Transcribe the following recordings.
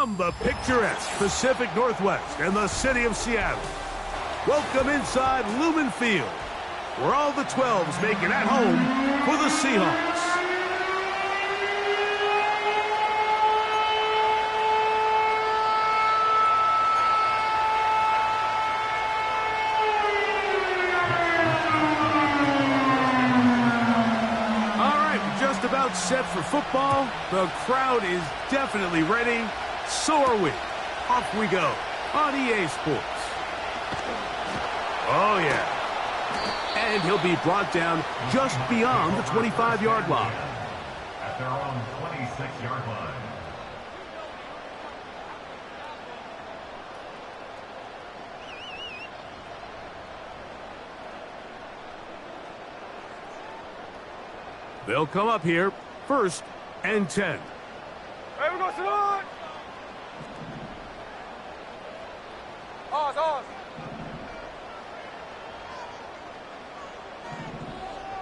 From the picturesque Pacific Northwest and the city of Seattle, welcome inside Lumen Field, where all the 12s make it at home for the Seahawks. All right, we're just about set for football. The crowd is definitely ready. So are we. Off we go on EA Sports. Oh, yeah. And he'll be brought down just beyond the 25-yard line. At their own 26-yard line. They'll come up here, 1st and 10. Hey, we're going to the Oz.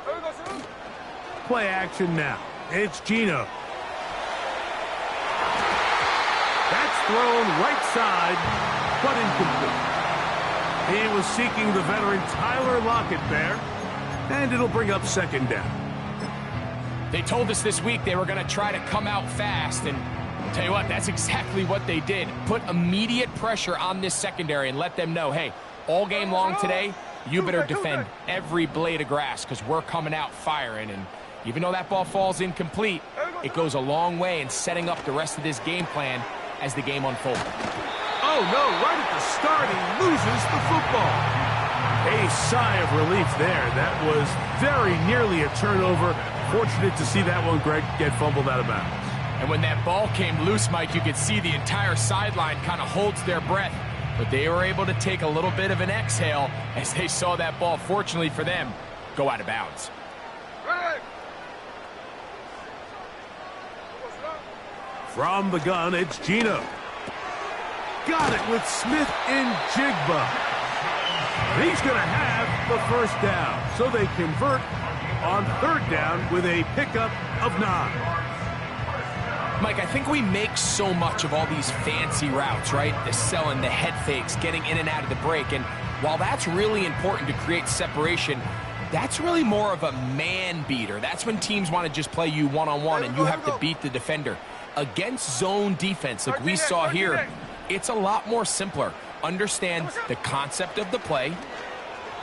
Hey, we going to Play action now. It's Gino. That's thrown right side, but incomplete. He was seeking the veteran Tyler Lockett there, and it'll bring up 2nd down. They told us this week they were going to try to come out fast, and I'll tell you what, that's exactly what they did. Put immediate pressure on this secondary and let them know, hey, all game long today, you better defend every blade of grass because we're coming out firing. And even though that ball falls incomplete, it goes a long way in setting up the rest of this game plan as the game unfolds. Oh, no, right at the start, he loses the football. A sigh of relief there. That was very nearly a turnover. Fortunate to see that one, Greg, get fumbled out of bounds. And when that ball came loose, Mike, you could see the entire sideline kind of holds their breath. But they were able to take a little bit of an exhale as they saw that ball, fortunately for them, go out of bounds. From the gun, it's Gino. Got it with Smith and Jigba. He's going to have the 1st down, so they convert on 3rd down with a pickup of 9. Mike, I think we make so much of all these fancy routes, right? The selling, the head fakes, getting in and out of the break. And while that's really important to create separation, that's really more of a man beater. That's when teams want to just play you one-on-one and you have to beat the defender. Against zone defense like we saw here, it's a lot more simpler. Understand the concept of the play,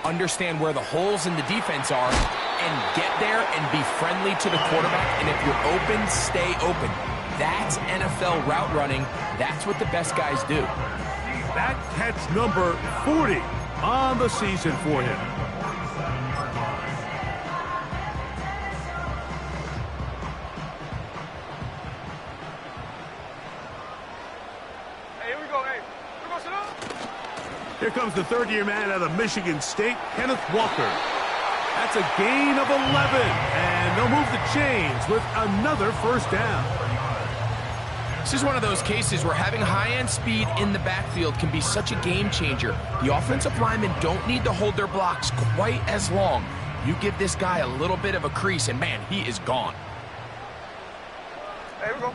understand where the holes in the defense are, and get there and be friendly to the quarterback. And if you're open, stay open. That's NFL route running. That's what the best guys do. That catch number 40 on the season for him. Hey, here we go. Hey, we're going to sit up. Here comes the 3rd-year man out of Michigan State, Kenneth Walker. That's a gain of 11, and they'll move the chains with another 1st down. This is one of those cases where having high-end speed in the backfield can be such a game changer. The offensive linemen don't need to hold their blocks quite as long. You give this guy a little bit of a crease, and man, he is gone. Hey, here we go.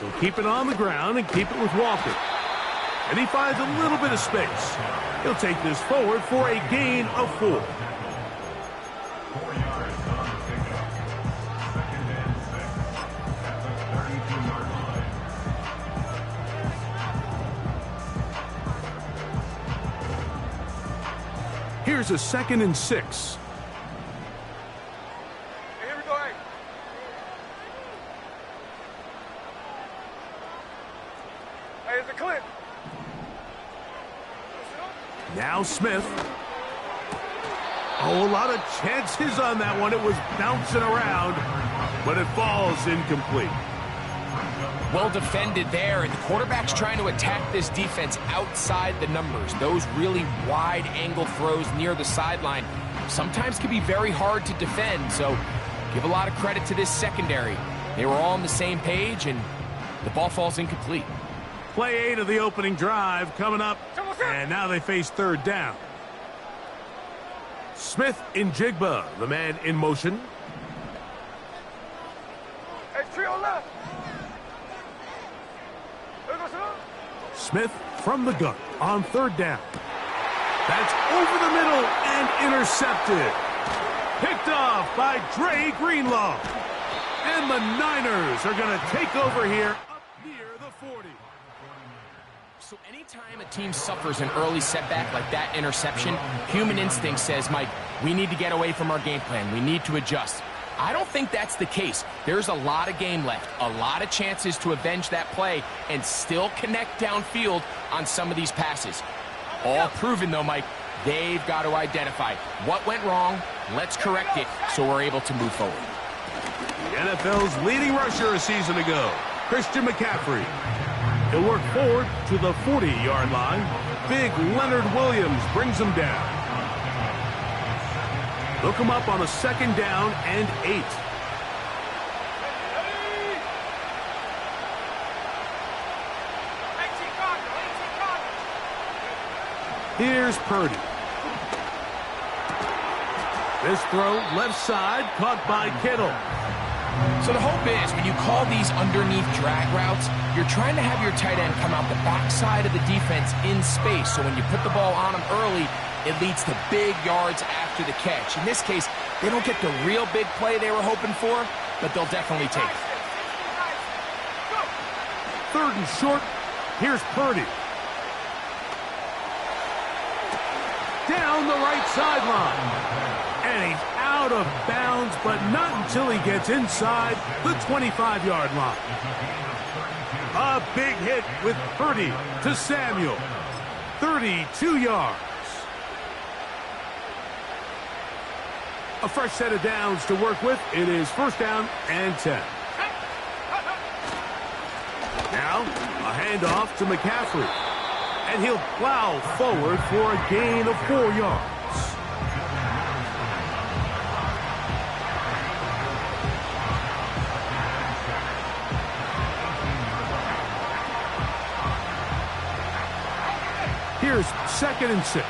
He'll keep it on the ground and keep it with Walker. And he finds a little bit of space. He'll take this forward for a gain of 4. 4 yards on the pickup. 2nd and 6 at the 32-yard line. Here's a 2nd and 6. Hey, here we go. Hey. Hey, it's a clip. Now Smith. Oh, a lot of chances on that one. It was bouncing around, but it falls incomplete. Well defended there, and the quarterback's trying to attack this defense outside the numbers. Those really wide angle throws near the sideline sometimes can be very hard to defend, so give a lot of credit to this secondary. They were all on the same page, and the ball falls incomplete. Play 8 of the opening drive coming up, and now they face 3rd down. Smith in Jigba, the man in motion. Smith from the gun on third down. That's over the middle and intercepted. Picked off by Dre Greenlaw. And the Niners are going to take over here up near the 40. So anytime a team suffers an early setback like that interception, human instinct says, Mike, we need to get away from our game plan. We need to adjust. I don't think that's the case. There's a lot of game left, a lot of chances to avenge that play and still connect downfield on some of these passes. All proven, though, Mike, they've got to identify what went wrong, let's correct it so we're able to move forward. The NFL's leading rusher a season ago, Christian McCaffrey. He'll work forward to the 40-yard line. Big Leonard Williams brings him down. They'll come up on a second down and 8. Here's Purdy. This throw left side caught by Kittle. So the hope is when you call these underneath drag routes, you're trying to have your tight end come out the backside of the defense in space. So when you put the ball on him early, it leads to big yards after the catch. In this case, they don't get the real big play they were hoping for, but they'll definitely take it. Third and short. Here's Purdy. Down the right sideline. And he's out of bounds, but not until he gets inside the 25-yard line. A big hit with Purdy to Samuel. 32 yards. A fresh set of downs to work with. It is first down and 10. Now, a handoff to McCaffrey. And he'll plow forward for a gain of 4 yards. Here's second and 6.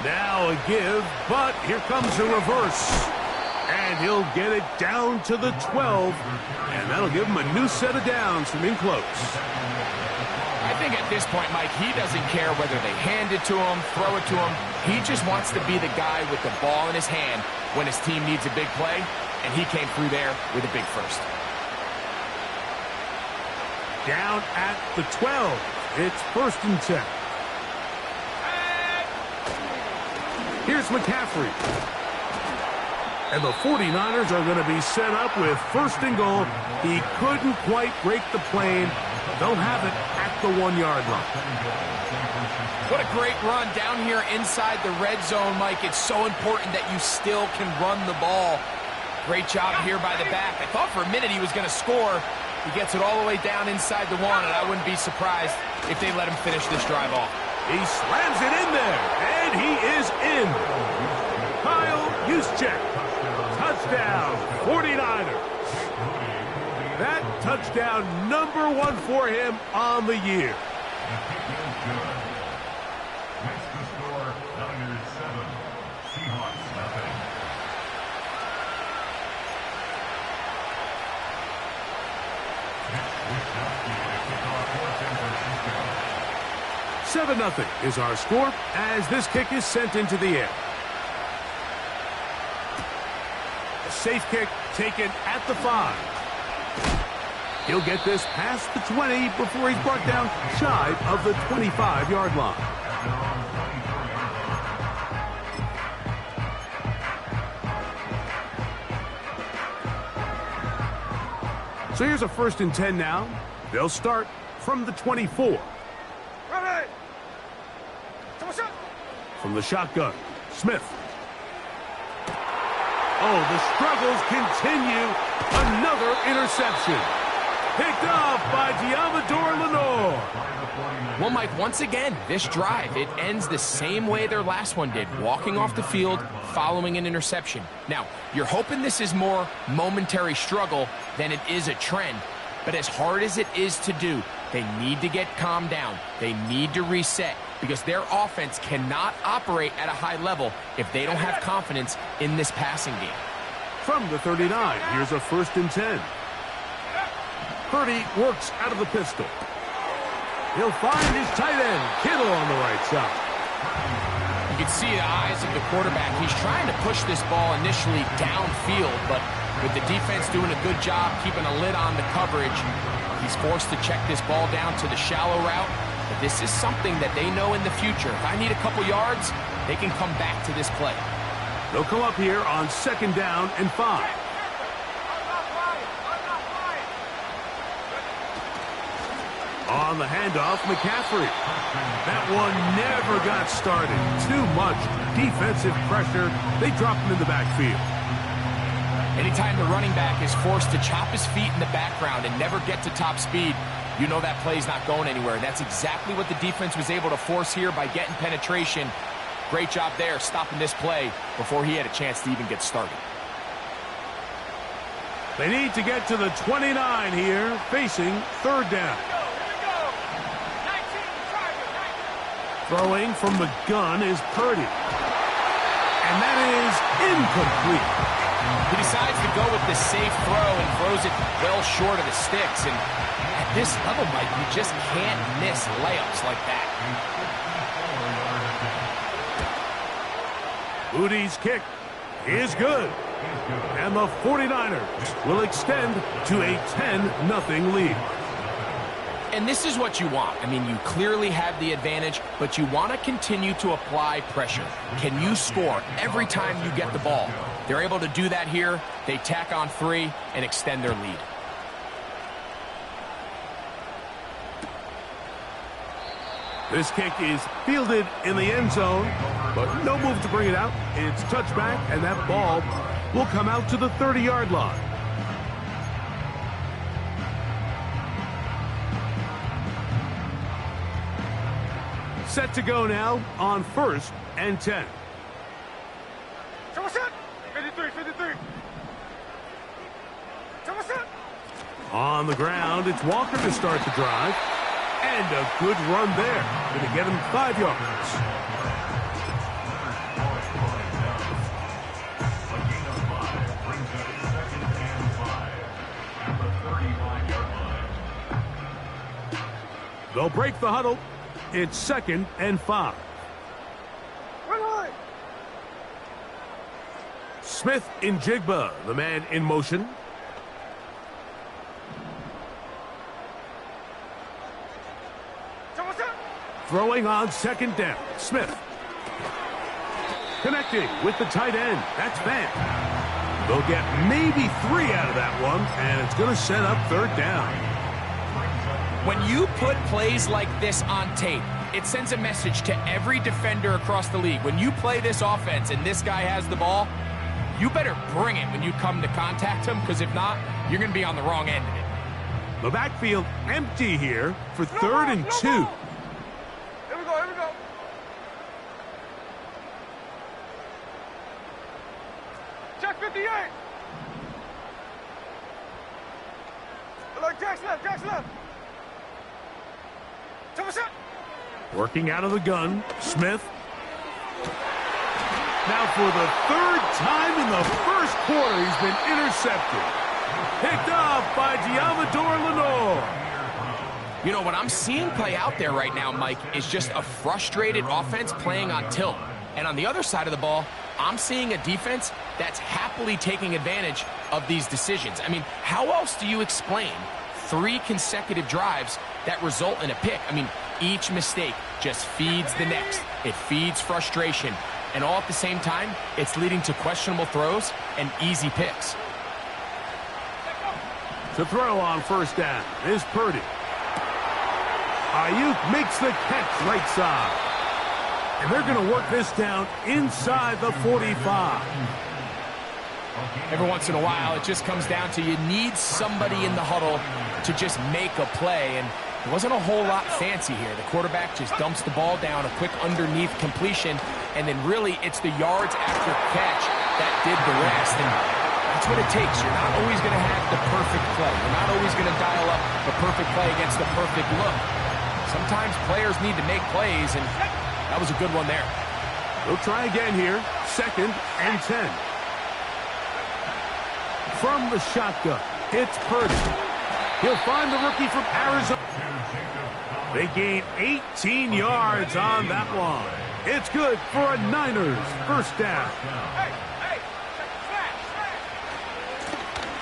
Now a give, but here comes a reverse. And he'll get it down to the 12. And that'll give him a new set of downs from in close. I think at this point, Mike, he doesn't care whether they hand it to him, throw it to him. He just wants to be the guy with the ball in his hand when his team needs a big play. And he came through there with a big first. Down at the 12. It's first and 10. Here's McCaffrey. And the 49ers are going to be set up with first and goal. He couldn't quite break the plane. They'll have it at the 1-yard line. What a great run down here inside the red zone, Mike. It's so important that you still can run the ball. Great job here by the back. I thought for a minute he was going to score. He gets it all the way down inside the 1, and I wouldn't be surprised if they let him finish this drive off. He slams it in there, and he is in. Kyle Juszczyk. Touchdown, 49ers. That touchdown number 1 for him on the year. Next to score, Niners 7, Seahawks nothing. It's 7-0 is our score as this kick is sent into the air. A safe kick taken at the 5. He'll get this past the 20 before he's brought down shy of the 25-yard line. So here's a first and 10 now. They'll start from the 24. Ready. From the shotgun, Smith. Oh, the struggles continue. Another interception. Picked off by Diamador Lenore. Well, Mike, once again, this drive, it ends the same way their last one did, walking off the field, following an interception. Now, you're hoping this is more momentary struggle than it is a trend, but as hard as it is to do, they need to get calmed down. They need to reset because their offense cannot operate at a high level if they don't have confidence in this passing game. from the 39. Here's a 1st and 10. Purdy works out of the pistol. He'll find his tight end, Kittle, on the right side. You can see the eyes of the quarterback. He's trying to push this ball initially downfield, but with the defense doing a good job keeping a lid on the coverage, he's forced to check this ball down to the shallow route. But this is something that they know in the future. If I need a couple yards, they can come back to this play. They'll come up here on 2nd down and 5. On the handoff, McCaffrey. That one never got started. Too much defensive pressure. They drop him in the backfield. Anytime the running back is forced to chop his feet in the background and never get to top speed, you know that play's not going anywhere. That's exactly what the defense was able to force here by getting penetration. Great job there, stopping this play before he had a chance to even get started. They need to get to the 29 here, facing 3rd down. Throwing from the gun is Purdy. And that is incomplete. He decides to go with the safe throw and throws it well short of the sticks. And at this level, Mike, you just can't miss layups like that. Moody's kick is good. And the 49ers will extend to a 10-0 lead. And this is what you want. I mean, you clearly have the advantage, but you want to continue to apply pressure. Can you score every time you get the ball? They're able to do that here. They tack on 3 and extend their lead. This kick is fielded in the end zone, but no move to bring it out. It's touchback, and that ball will come out to the 30-yard line. Set to go now on 1st and 10. 53. On the ground, it's Walker to start the drive. And a good run there. Going to get him 5 yards. They'll break the huddle. It's 2nd and 5. Smith in Jigba, the man in motion. Throwing on 2nd down. Smith. Connecting with the tight end. That's Van. They'll get maybe 3 out of that one, and it's going to set up 3rd down. When you put plays like this on tape, it sends a message to every defender across the league. When you play this offense and this guy has the ball, you better bring it when you come to contact him, because if not, you're going to be on the wrong end of it. The backfield empty here for 3rd and 2. Here we go. Check 58. Look, Jack's left. Working out of the gun, Smith. Now for the 3rd time in the 1st quarter, he's been intercepted. Picked off by Diamador Lenore. You know, what I'm seeing play out there right now, Mike, is just a frustrated offense playing on tilt. And on the other side of the ball, I'm seeing a defense that's happily taking advantage of these decisions. I mean, how else do you explain 3 consecutive drives that result in a pick? I mean, each mistake just feeds the next. It feeds frustration. And all at the same time, it's leading to questionable throws and easy picks. To throw on 1st down is Purdy. Ayuk makes the catch right side. And they're going to work this down inside the 45. Every once in a while, it just comes down to you need somebody in the huddle to just make a play. And it wasn't a whole lot fancy here. The quarterback just dumps the ball down, a quick underneath completion, and then really it's the yards after catch that did the rest. And that's what it takes. You're not always going to have the perfect play. You're not always going to dial up the perfect play against the perfect look. Sometimes players need to make plays, and that was a good one there. They'll try again here. 2nd and 10. From the shotgun, it's Purdy. He'll find the rookie from Arizona. They gain 18 yards on that one. It's good for a Niners first down.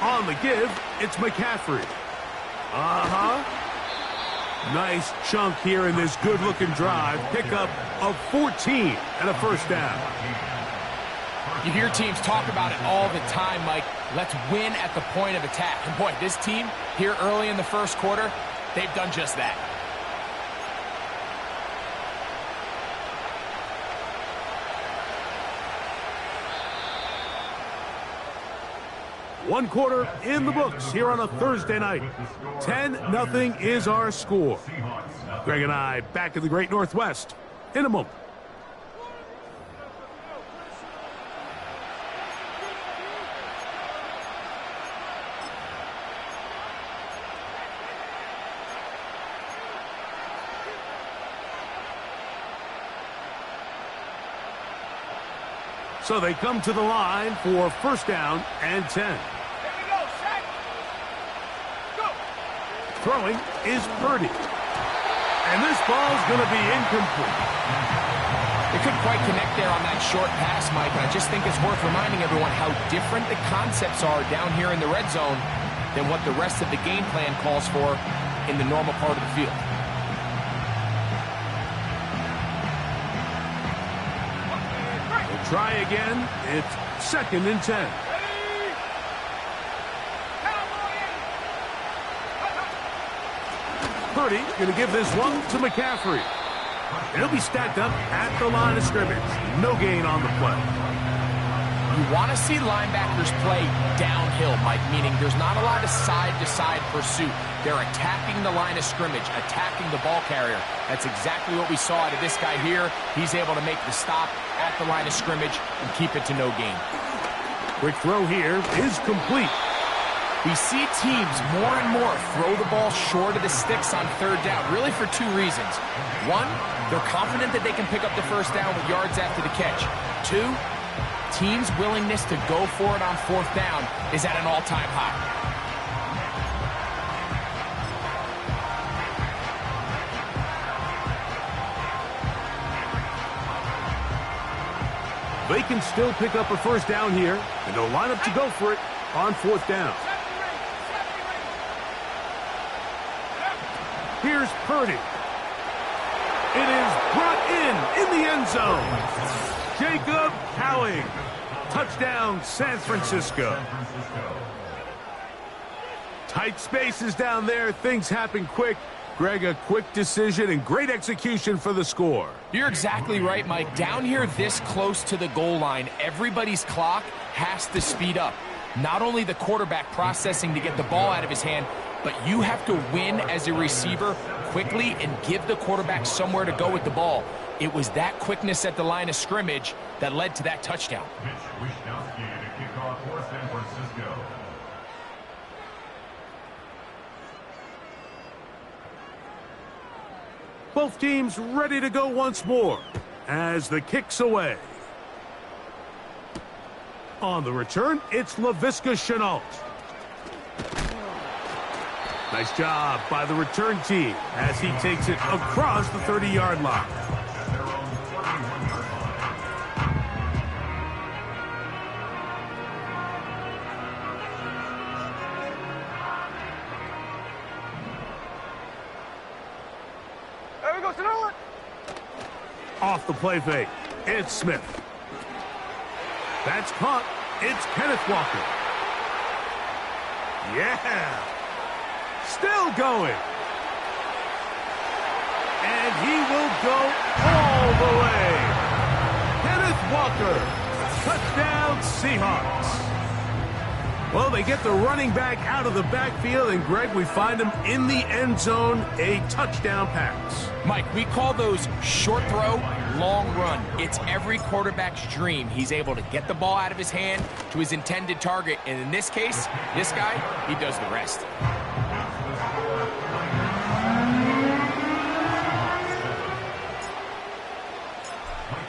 On the give, it's McCaffrey. Nice chunk here in this good-looking drive. Pickup of 14 and a first down. You hear teams talk about it all the time, Mike. Let's win at the point of attack. And boy, this team here early in the first quarter, they've done just that. One quarter in the books here on a Thursday night. 10-0 is our score. Greg and I back in the Great Northwest in a moment. So they come to the line for first down and 10. Throwing is Purdy. And this ball's going to be incomplete. They couldn't quite connect there on that short pass, Mike, and I just think it's worth reminding everyone how different the concepts are down here in the red zone than what the rest of the game plan calls for in the normal part of the field. We'll try again. It's second and 10. Purdy going to give this one to McCaffrey. He'll be stacked up at the line of scrimmage. No gain on the play. You want to see linebackers play downhill, Mike, meaning there's not a lot of side-to-side pursuit. They're attacking the line of scrimmage, attacking the ball carrier. That's exactly what we saw out of this guy here. He's able to make the stop at the line of scrimmage and keep it to no gain. Quick throw here is complete. We see teams more and more throw the ball short of the sticks on third down, really for two reasons. One, they're confident that they can pick up the first down with yards after the catch. Two, teams' willingness to go for it on fourth down is at an all-time high. They can still pick up a first down here, and they'll line up to go for it on fourth down. Here's Purdy. It is brought in the end zone. Jacob Howing. Touchdown, San Francisco. Tight spaces down there. Things happen quick. Greg, a quick decision and great execution for the score. You're exactly right, Mike. Down here this close to the goal line, everybody's clock has to speed up. Not only the quarterback processing to get the ball out of his hand, but you have to win as a receiver quickly and give the quarterback somewhere to go with the ball. It was that quickness at the line of scrimmage that led to that touchdown. Both teams ready to go once more as the kick's away. On the return, it's Laviska Shenault. Nice job by the return team as he takes it across the 30-yard line. There we go, Shenault. Off the play fake, it's Smith. That's caught. It's Kenneth Walker. Yeah. Still going. And he will go all the way. Kenneth Walker. Touchdown, Seahawks. Well, they get the running back out of the backfield, and Greg, we find him in the end zone, a touchdown pass. Mike, we call those short throw, long run. It's every quarterback's dream. He's able to get the ball out of his hand to his intended target, and in this case, this guy, he does the rest.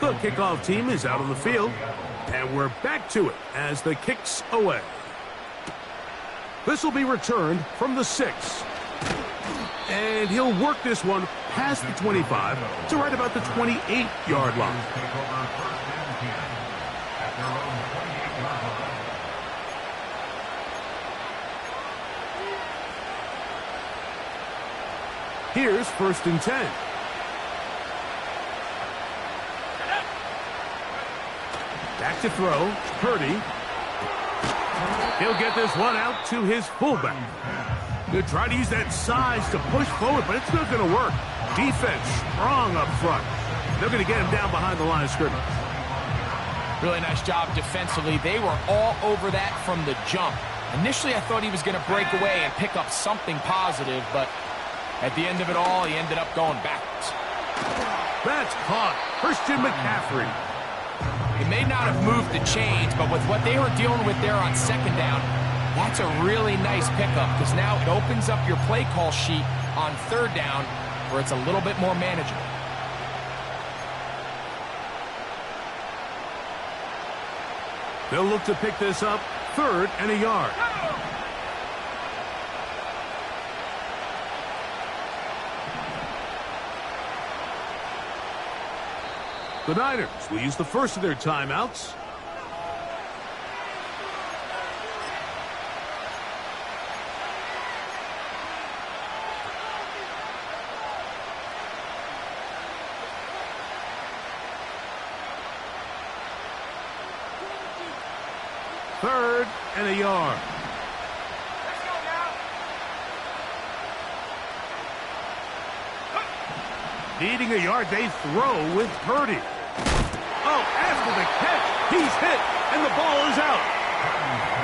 The kickoff team is out on the field, and we're back to it as the kick's away. This will be returned from the 6. And he'll work this one past the 25 to right about the 28-yard line. Here's 1st and 10. Back to throw. Purdy. He'll get this one out to his fullback. He'll try to use that size to push forward, but it's not going to work. Defense strong up front. They're going to get him down behind the line of scrimmage. Really nice job defensively. They were all over that from the jump. Initially, I thought he was going to break away and pick up something positive, but at the end of it all, he ended up going backwards. That's caught. Christian McCaffrey. He may not have moved the chains, but with what they were dealing with there on 2nd down, that's a really nice pickup because now it opens up your play call sheet on 3rd down where it's a little bit more manageable. They'll look to pick this up 3rd and a yard. The Niners will use the first of their timeouts. Third and a yard. Let's go now. Needing a yard, they throw with Purdy. Oh, after the catch, he's hit, and the ball is out.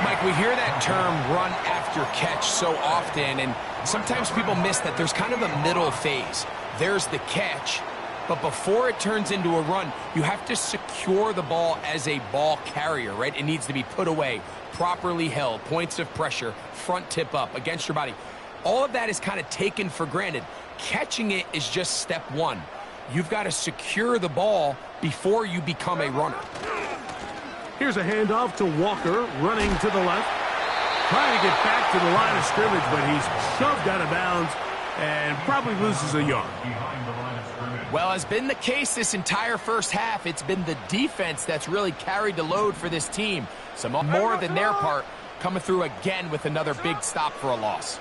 Mike, we hear that term run after catch so often, and sometimes people miss that there's kind of a middle phase. There's the catch, but before it turns into a run, you have to secure the ball as a ball carrier, right? It needs to be put away, properly held, points of pressure, front tip up against your body. All of that is kind of taken for granted. Catching it is just step one. You've got to secure the ball before you become a runner. Here's a handoff to Walker, running to the left. Trying to get back to the line of scrimmage, but he's shoved out of bounds and probably loses a yard. Well, as been the case this entire first half, it's been the defense that's really carried the load for this team. Some more than their part, coming through again with another big stop for a loss.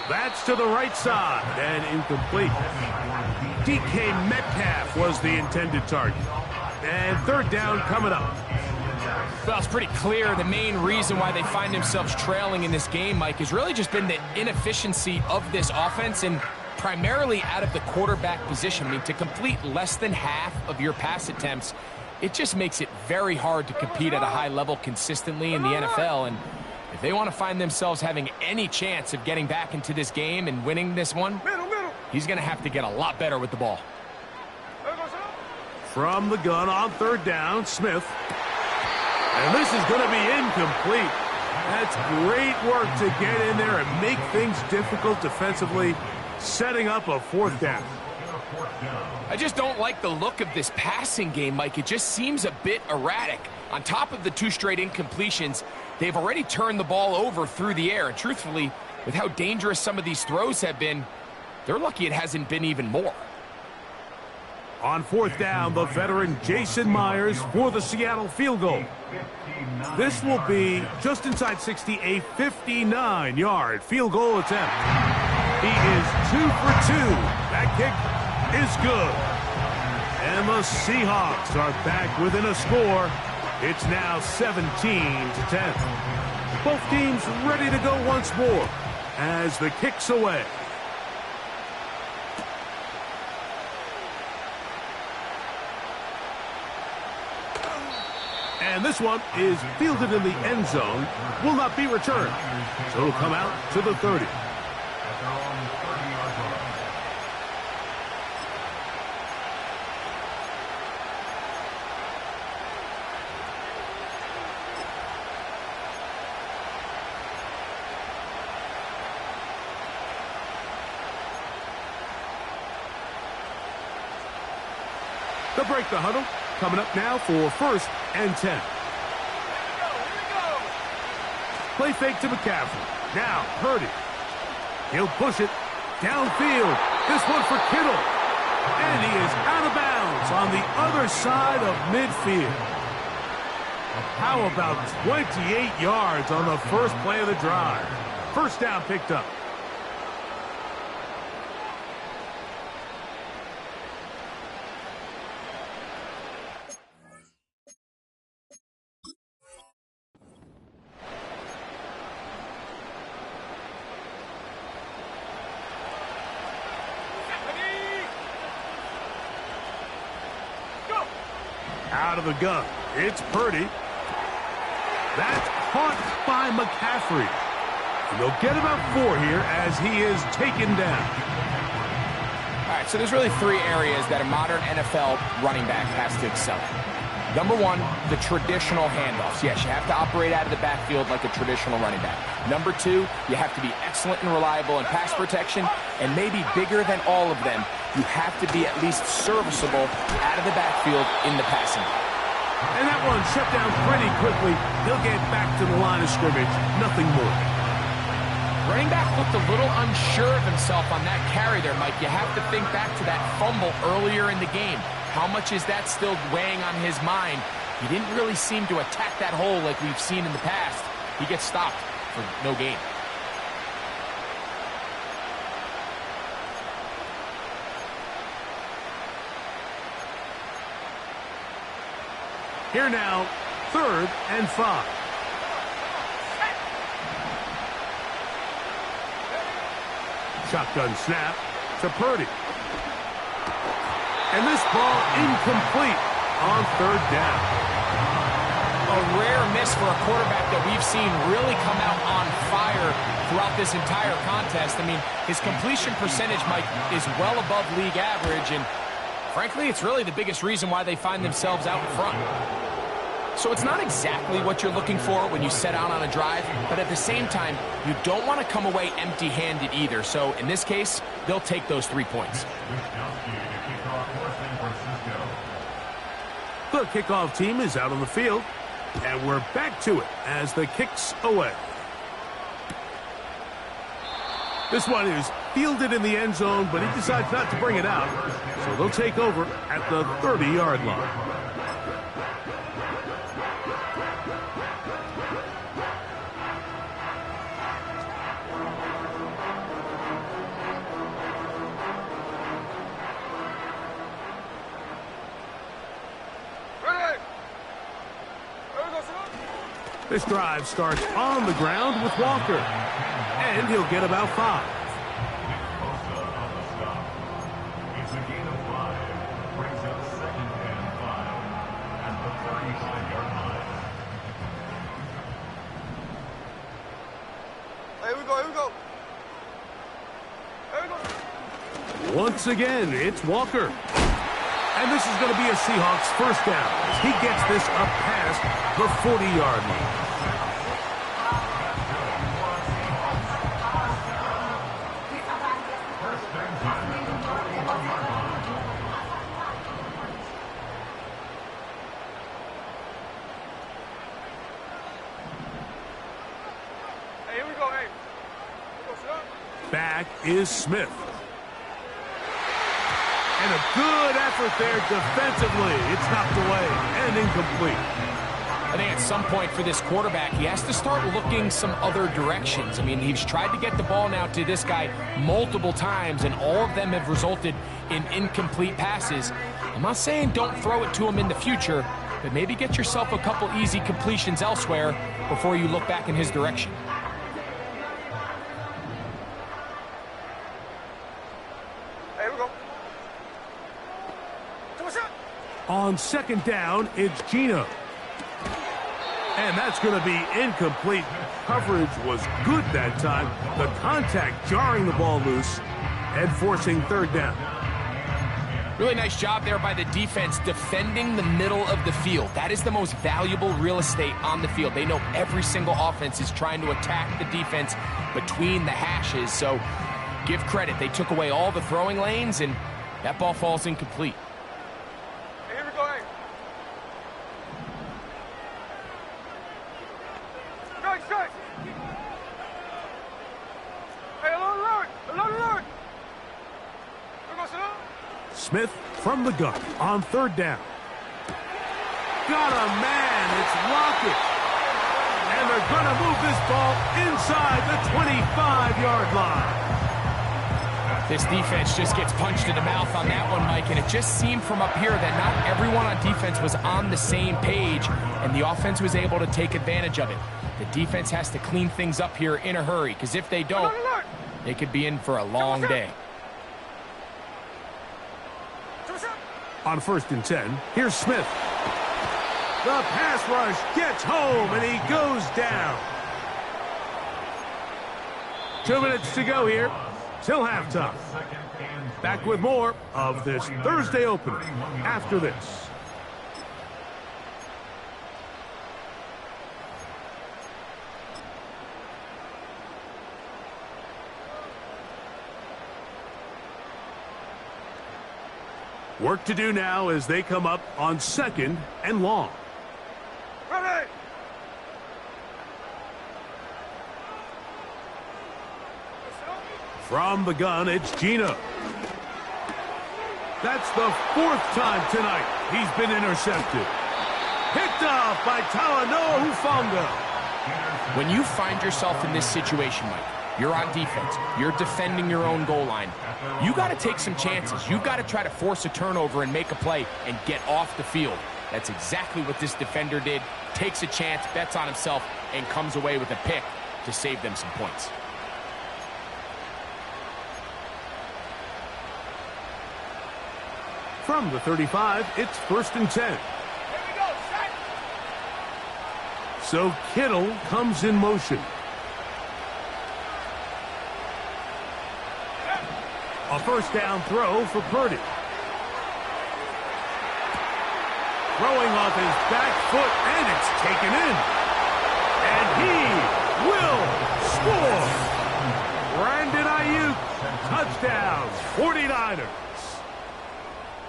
That's to the right side and incomplete. DK Metcalf was the intended target. And 3rd down coming up. Well, it's pretty clear the main reason why they find themselves trailing in this game, Mike, has really just been the inefficiency of this offense and primarily out of the quarterback position. I mean, to complete less than half of your pass attempts, it just makes it very hard to compete at a high level consistently in the NFL. And if they want to find themselves having any chance of getting back into this game and winning this one, he's going to have to get a lot better with the ball. From the gun on 3rd down, Smith. And this is going to be incomplete. That's great work to get in there and make things difficult defensively, setting up a 4th down. I just don't like the look of this passing game, Mike. It just seems a bit erratic. On top of the 2 straight incompletions, they've already turned the ball over through the air. And truthfully, with how dangerous some of these throws have been, they're lucky it hasn't been even more. On 4th down, the veteran Jason Myers for the Seattle field goal. This will be just inside 60, a 59-yard field goal attempt. He is 2 for 2. That kick is good. And the Seahawks are back within a score. It's now 17-10. Both teams ready to go once more as the kick's away. And this one is fielded in the end zone, will not be returned. So it'll come out to the 30. They'll break the huddle. Coming up now for 1st and 10. Play fake to McCaffrey. Now, Purdy. He'll push it downfield. This one for Kittle. And he is out of bounds on the other side of midfield. How about 28 yards on the first play of the drive? First down picked up. Out of the gun. It's Purdy. That's caught by McCaffrey. And they'll get about 4 here as he is taken down. All right, so there's really 3 areas that a modern NFL running back has to excel at. Number 1, the traditional handoffs. Yes, you have to operate out of the backfield like a traditional running back. Number 2, you have to be excellent and reliable in pass protection. And maybe bigger than all of them, you have to be at least serviceable out of the backfield in the passing game. And that one shut down pretty quickly. He'll get back to the line of scrimmage. Nothing more. Running back looked a little unsure of himself on that carry there, Mike. You have to think back to that fumble earlier in the game. How much is that still weighing on his mind? He didn't really seem to attack that hole like we've seen in the past. He gets stopped for no gain. Here now, 3rd and 5. Shotgun snap to Purdy. And this ball incomplete on 3rd down. A rare miss for a quarterback that we've seen really come out on fire throughout this entire contest. I mean, his completion percentage, Mike, is well above league average, and frankly, it's really the biggest reason why they find themselves out in front. So it's not exactly what you're looking for when you set out on a drive, but at the same time, you don't want to come away empty-handed either. So in this case, they'll take those 3 points. The kickoff team is out on the field, and we're back to it as the kick's away. This one is fielded in the end zone, but he decides not to bring it out, so they'll take over at the 30-yard line. This drive starts on the ground with Walker, and he'll get about 5. It's a gain of 5. Brings up 2nd and 5 at the 35-yard line. Here we go, here we go. Here we go. Once again, it's Walker. And this is going to be a Seahawks first down as he gets this up past the 40-yard line. Hey, here we go, hey. Here we go, sit up. Back is Smith. And a good effort there defensively. It's knocked away and incomplete. I think at some point for this quarterback, he has to start looking some other directions. I mean, he's tried to get the ball now to this guy multiple times, and all of them have resulted in incomplete passes. I'm not saying don't throw it to him in the future, but maybe get yourself a couple easy completions elsewhere before you look back in his direction. Here we go. On 2nd down, it's Gino. And that's going to be incomplete. Coverage was good that time. The contact jarring the ball loose and forcing 3rd down. Really nice job there by the defense defending the middle of the field. That is the most valuable real estate on the field. They know every single offense is trying to attack the defense between the hashes. So give credit. They took away all the throwing lanes, and that ball falls incomplete. Here we go, hey. Guys. Strike. Hey, alert. Alert. Here goes alert. Smith from the gun on third down. Got a man. It's Lockett. And they're going to move this ball inside the 25-yard line. This defense just gets punched in the mouth on that one, Mike, and it just seemed from up here that not everyone on defense was on the same page, and the offense was able to take advantage of it. The defense has to clean things up here in a hurry, because if they don't, they could be in for a long day. On 1st and 10, here's Smith. The pass rush gets home, and he goes down. 2 minutes to go here. Till halftime. Back with more of this Thursday opener after this. Work to do now as they come up on 2nd and long. Ready. From the gun, it's Gino. That's the 4th time tonight he's been intercepted. Picked off by Talanoa Hufanga. When you find yourself in this situation, Mike, you're on defense, you're defending your own goal line, you got to take some chances. You got to try to force a turnover and make a play and get off the field. That's exactly what this defender did. Takes a chance, bets on himself, and comes away with a pick to save them some points. From the 35, it's 1st and 10. Here we go. Strike. So Kittle comes in motion. A 1st down throw for Purdy. Throwing off his back foot, and it's taken in. And he will score. Brandon Ayuk, touchdown, 49ers.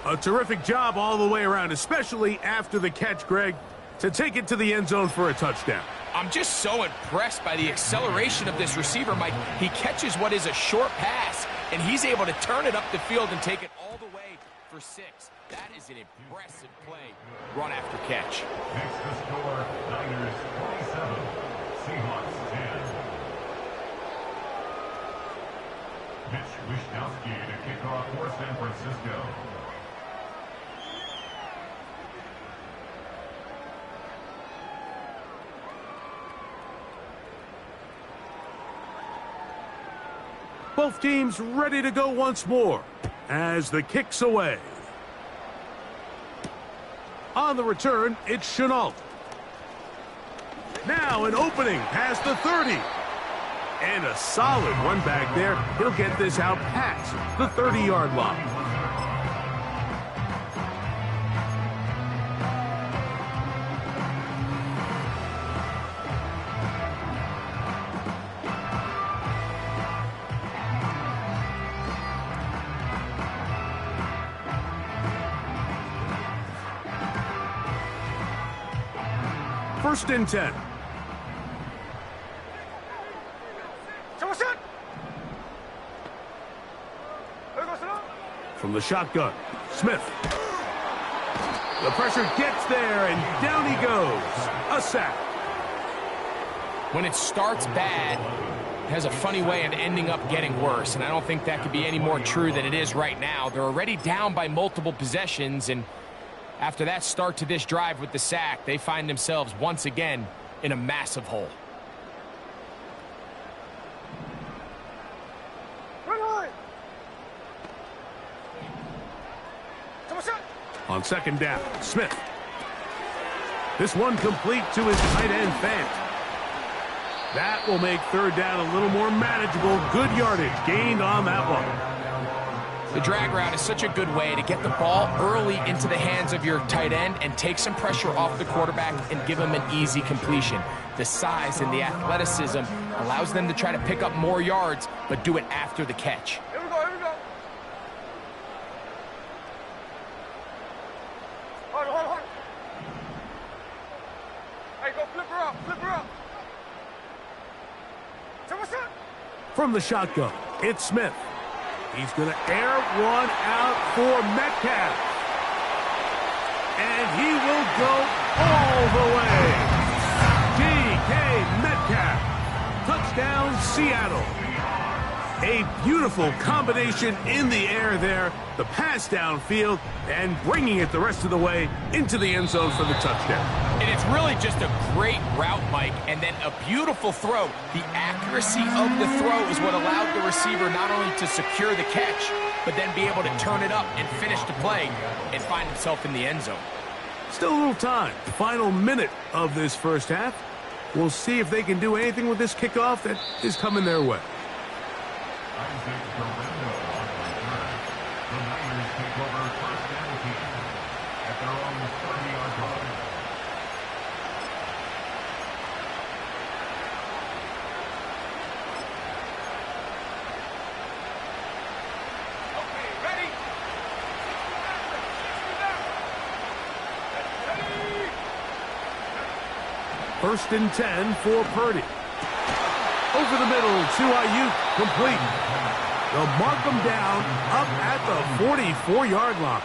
A terrific job all the way around, especially after the catch, Greg, to take it to the end zone for a touchdown. I'm just so impressed by the acceleration of this receiver, Mike. He catches what is a short pass, and he's able to turn it up the field and take it all the way for 6. That is an impressive play, run after catch. Next to score, Niners 27, Seahawks 10. Mitch Wishnowsky to kick off for San Francisco. Both teams ready to go once more as the kick's away. On the return, it's Chenault. Now an opening past the 30. And a solid one back there. He'll get this out past the 30-yard line. First and 10. From the shotgun, Smith. The pressure gets there, and down he goes. A sack. When it starts bad, it has a funny way of ending up getting worse, and I don't think that could be any more true than it is right now. They're already down by multiple possessions, and after that start to this drive with the sack, they find themselves once again in a massive hole. On second down, Smith. This one complete to his tight end, Fant. That will make third down a little more manageable. Good yardage gained on that one. The drag route is such a good way to get the ball early into the hands of your tight end and take some pressure off the quarterback and give him an easy completion. The size and the athleticism allows them to try to pick up more yards, but do it after the catch. Here we go. Hold on. Hey, go flip her up. From the shotgun, it's Smith. He's going to air one out for Metcalf. And he will go all the way. DK Metcalf. Touchdown, Seattle. A beautiful combination in the air there. The pass downfield and bringing it the rest of the way into the end zone for the touchdown. And it's really just a great route, Mike, and then a beautiful throw. The accuracy of the throw is what allowed the receiver not only to secure the catch, but then be able to turn it up and finish the play and find himself in the end zone. Still a little time. Final minute of this first half. We'll see if they can do anything with this kickoff that is coming their way. The Niners take over first and 10 at their own 30-yard line. Okay, ready? First and 10 for Purdy. Over the middle to Ayuk, complete. They'll mark them down up at the 44-yard line.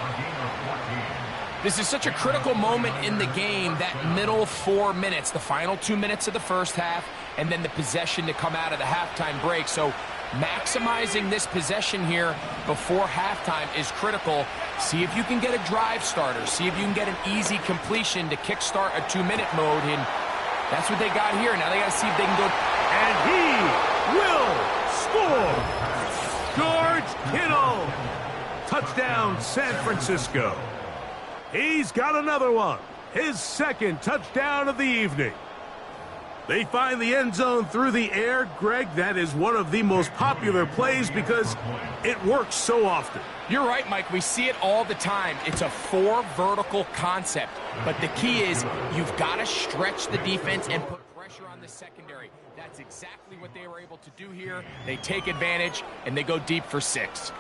This is such a critical moment in the game, that middle 4 minutes, the final 2 minutes of the first half, and then the possession to come out of the halftime break. So maximizing this possession here before halftime is critical. See if you can get a drive starter. See if you can get an easy completion to kickstart a 2-minute mode, and that's what they got here. Now they got to see if they can go. And he will score. George Kittle. Touchdown, San Francisco. He's got another one. His second touchdown of the evening. They find the end zone through the air. Greg, that is one of the most popular plays because it works so often. You're right, Mike. We see it all the time. It's a 4 vertical concept. But the key is you've got to stretch the defense and put pressure on the secondary. That's exactly what they were able to do here. They take advantage, and they go deep for 6.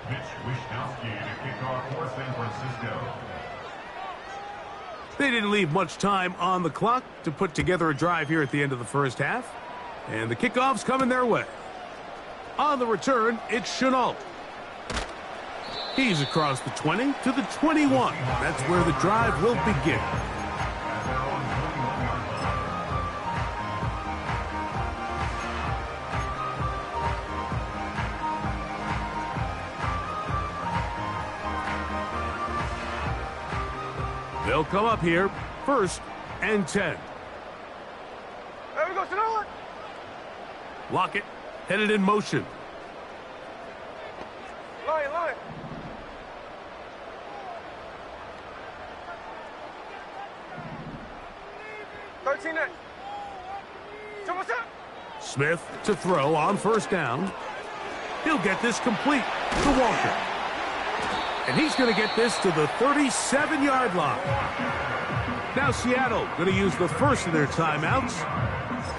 Mitch Wishnowsky to kick off for San Francisco. They didn't leave much time on the clock to put together a drive here at the end of the first half. And the kickoff's coming their way. On the return, it's Chenault. He's across the 20 to the 21. That's where the drive will begin. They'll come up here, first and 10. There we go, Sonoma. Lockett, headed in motion. Line. 13 next. Smith to throw on first down. He'll get this complete to Walker. And he's going to get this to the 37-yard line. Now Seattle going to use the first of their timeouts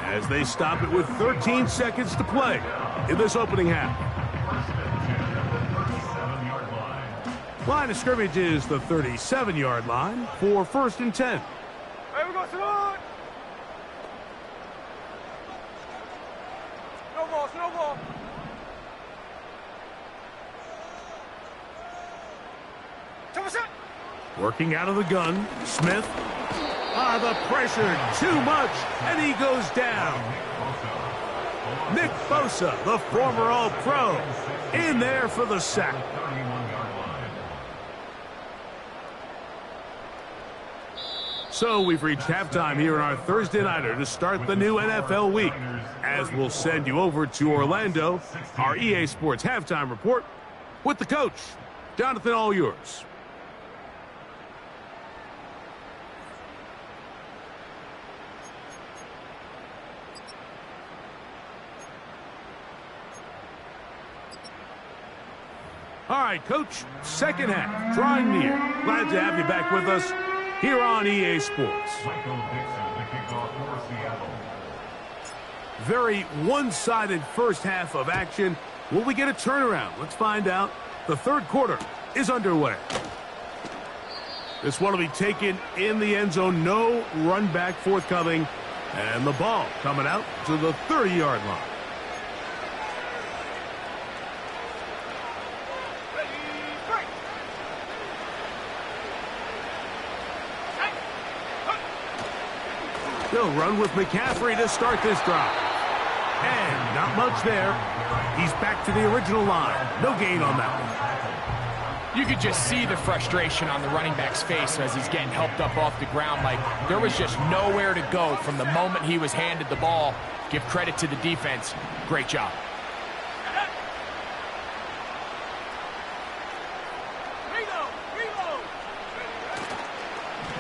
as they stop it with 13 seconds to play in this opening half. Line of scrimmage is the 37-yard line for first and 10. There we go, Sonoma. Snowball. Working out of the gun, Smith. The pressure, too much, and he goes down. Nick Bosa, the former All-Pro, in there for the sack. So we've reached halftime here in our Thursday Nighter to start the new NFL week, as we'll send you over to Orlando, our EA Sports Halftime Report, with the coach. Jonathan, all yours. All right, Coach, second half, drawing near. Glad to have you back with us here on EA Sports. Michael Dixon to kick off for Seattle. Very one-sided first half of action. Will we get a turnaround? Let's find out. The third quarter is underway. This one will be taken in the end zone. No run back forthcoming And the ball coming out to the 30-yard line. They'll run with McCaffrey to start this drive. And not much there. He's back to the original line. No gain on that one. You could just see the frustration on the running back's face as he's getting helped up off the ground. Like, there was just nowhere to go from the moment he was handed the ball. Give credit to the defense. Great job.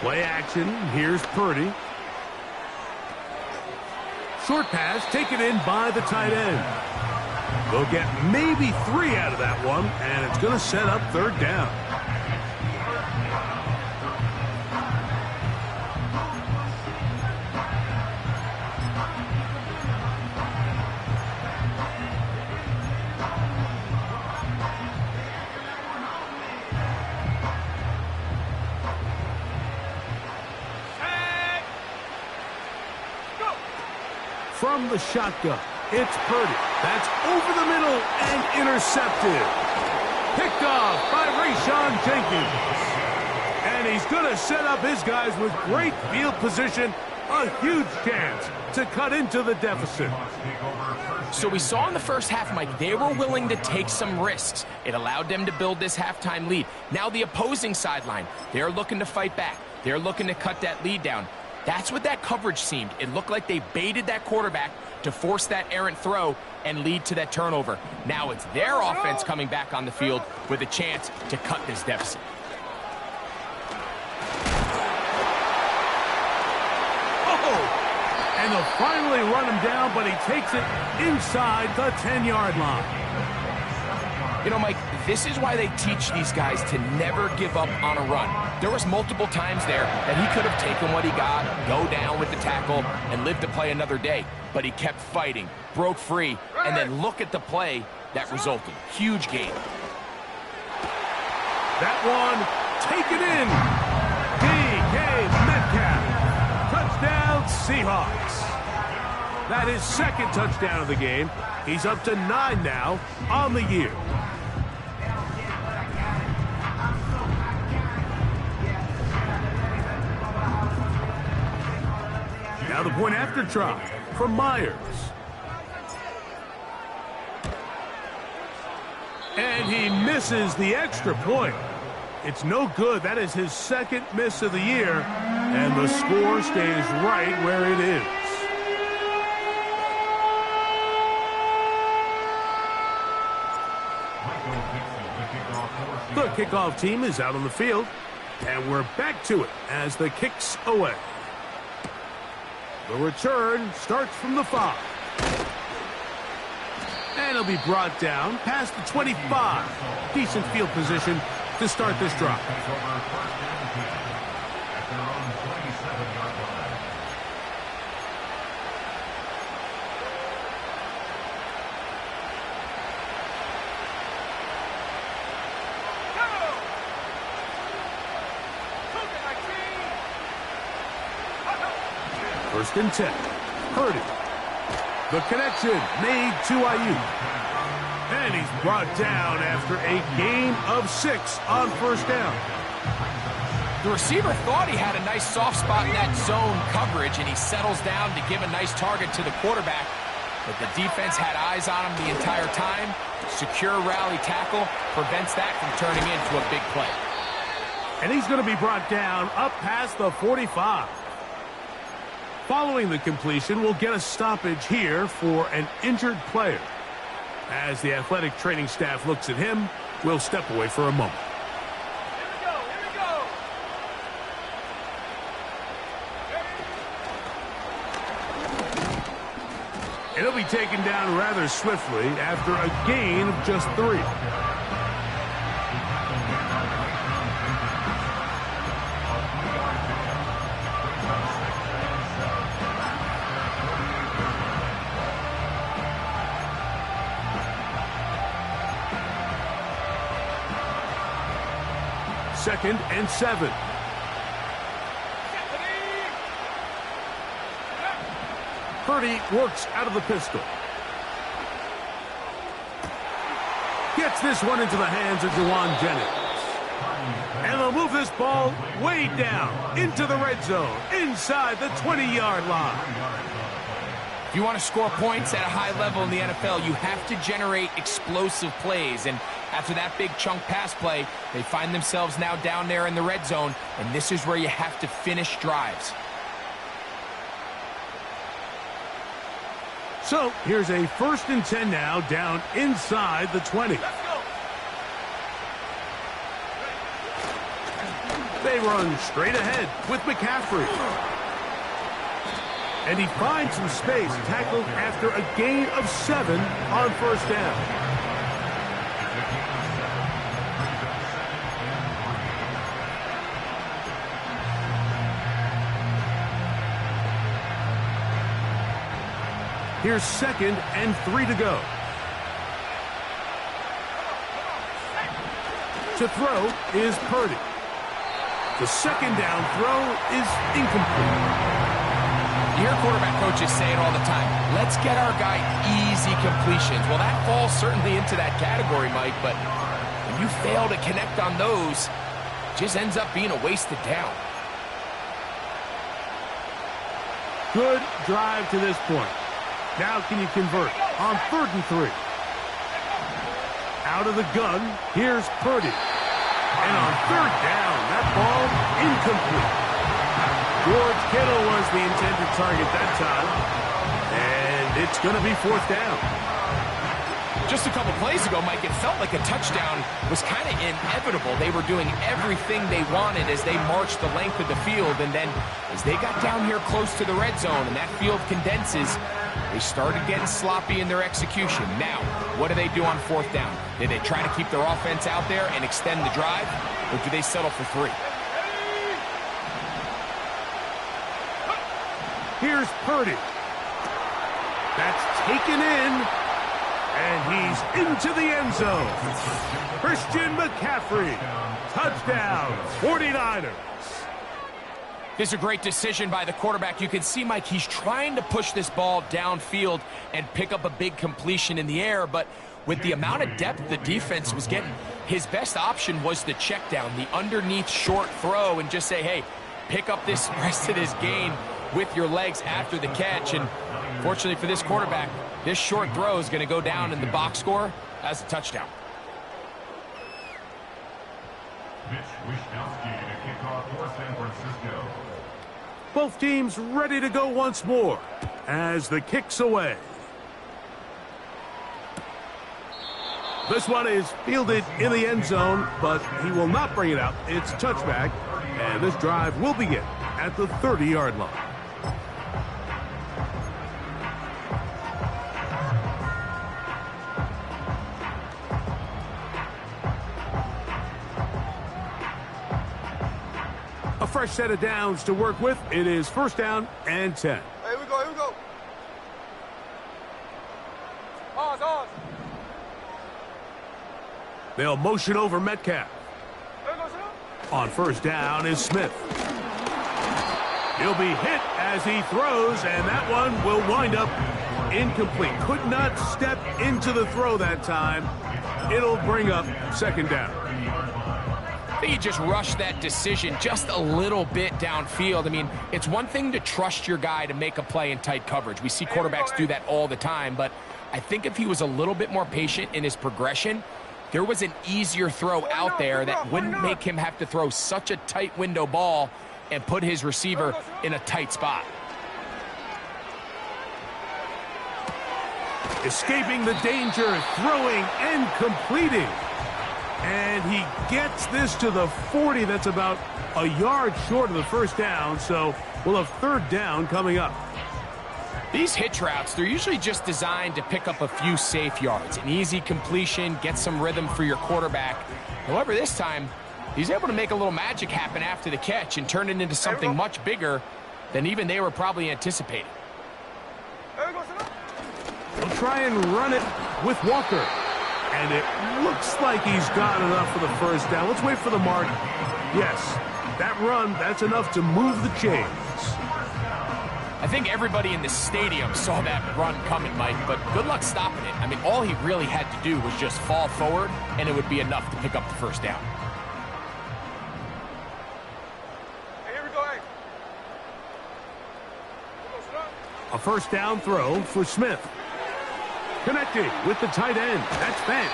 Play action. Here's Purdy. Short pass taken in by the tight end. They'll get maybe 3 out of that one, and it's going to set up third down. From the shotgun, it's Purdy. That's over the middle and intercepted. Picked off by Rayshon Jenkins. And he's going to set up his guys with great field position. A huge chance to cut into the deficit. So we saw in the first half, Mike, they were willing to take some risks. It allowed them to build this halftime lead. Now the opposing sideline, they're looking to fight back. They're looking to cut that lead down. That's what that coverage seemed. It looked like they baited that quarterback to force that errant throw and lead to that turnover. Now it's their offense coming back on the field with a chance to cut this deficit. Oh! And they'll finally run him down, but he takes it inside the 10-yard line. You know, Mike, this is why they teach these guys to never give up on a run. There was multiple times there that he could have taken what he got, go down with the tackle, and lived to play another day. But he kept fighting, broke free, and then look at the play that resulted. Huge gain. That one taken in. DK Metcalf. Touchdown, Seahawks. That is second touchdown of the game. He's up to 9 now on the year. Now the point after try from Myers. And he misses the extra point. It's no good. That is his second miss of the year. And the score stays right where it is. The kickoff team is out on the field. And we're back to it as the kick's away. The return starts from the 5. And it'll be brought down past the 25. Decent field position to start this drive. First and 10. Purdy. The connection made to Ayuk. And he's brought down after a gain of 6 on first down. The receiver thought he had a nice soft spot in that zone coverage, and he settles down to give a nice target to the quarterback. But the defense had eyes on him the entire time. Secure rally tackle prevents that from turning into a big play. And he's going to be brought down up past the 45. Following the completion, we'll get a stoppage here for an injured player. As the athletic training staff looks at him, we'll step away for a moment. It'll be taken down rather swiftly after a gain of just 3. Second and 7. Purdy works out of the pistol. Gets this one into the hands of Juwan Jennings. And they'll move this ball way down into the red zone, inside the 20-yard line. If you want to score points at a high level in the NFL, you have to generate explosive plays. And after that big chunk pass play, they find themselves now down there in the red zone, and this is where you have to finish drives. So here's a 1st and 10 now, down inside the 20. They run straight ahead with McCaffrey. And he finds some space, tackled after a gain of 7 on 1st down. Here's 2nd and 3 to go. To throw is Purdy. The 2nd down throw is incomplete. You hear quarterback coaches say it all the time. Let's get our guy easy completions. Well, that falls certainly into that category, Mike, but when you fail to connect on those, it just ends up being a wasted down. Good drive to this point. Now can you convert on 3rd and 3? Out of the gun, here's Purdy. And on 3rd down, that ball incomplete. George Kittle was the intended target that time. And it's going to be 4th down. Just a couple plays ago, Mike, it felt like a touchdown was kind of inevitable. They were doing everything they wanted as they marched the length of the field. And then as they got down here close to the red zone and that field condenses, they started getting sloppy in their execution. Now, what do they do on 4th down? Did they try to keep their offense out there and extend the drive, or do they settle for 3? Here's Purdy. That's taken in, and he's into the end zone. Christian McCaffrey, touchdown, 49ers. This is a great decision by the quarterback. You can see, Mike, he's trying to push this ball downfield and pick up a big completion in the air, but with the amount of depth the defense was getting, his best option was the check down, the underneath short throw, and just say, hey, pick up this rest of this gain with your legs after the catch. And fortunately for this quarterback, this short throw is going to go down in the box score as a touchdown. Mitch Wishnowsky to kick off for San Francisco. Both teams ready to go once more as the kick's away. This one is fielded in the end zone, but he will not bring it out. It's touchback, and this drive will begin at the 30-yard line. A fresh set of downs to work with. It is 1st down and 10. Here we go, here we go. Pause. They'll motion over Metcalf. Here we go, sir. On 1st down is Smith. He'll be hit as he throws, and that one will wind up incomplete. Could not step into the throw that time. It'll bring up 2nd down. I think he just rushed that decision just a little bit downfield. I mean, it's one thing to trust your guy to make a play in tight coverage. We see quarterbacks do that all the time, but I think if he was a little bit more patient in his progression, there was an easier throw out there that wouldn't make him have to throw such a tight window ball and put his receiver in a tight spot. Escaping the danger, throwing and completing. And he gets this to the 40. That's about a yard short of the 1st down, so we'll have 3rd down coming up. These hitch routes, they're usually just designed to pick up a few safe yards. An easy completion, get some rhythm for your quarterback. However, this time, he's able to make a little magic happen after the catch and turn it into something much bigger than even they were probably anticipating. Here we go, sir. We'll try and run it with Walker. And it looks like he's got enough for the 1st down. Let's wait for the mark. Yes, that run, that's enough to move the chains. I think everybody in the stadium saw that run coming, Mike, but good luck stopping it. I mean, all he really had to do was just fall forward, and it would be enough to pick up the first down. Hey, here we go, hey. A first down throw for Smith. Connecting with the tight end. That's Fant.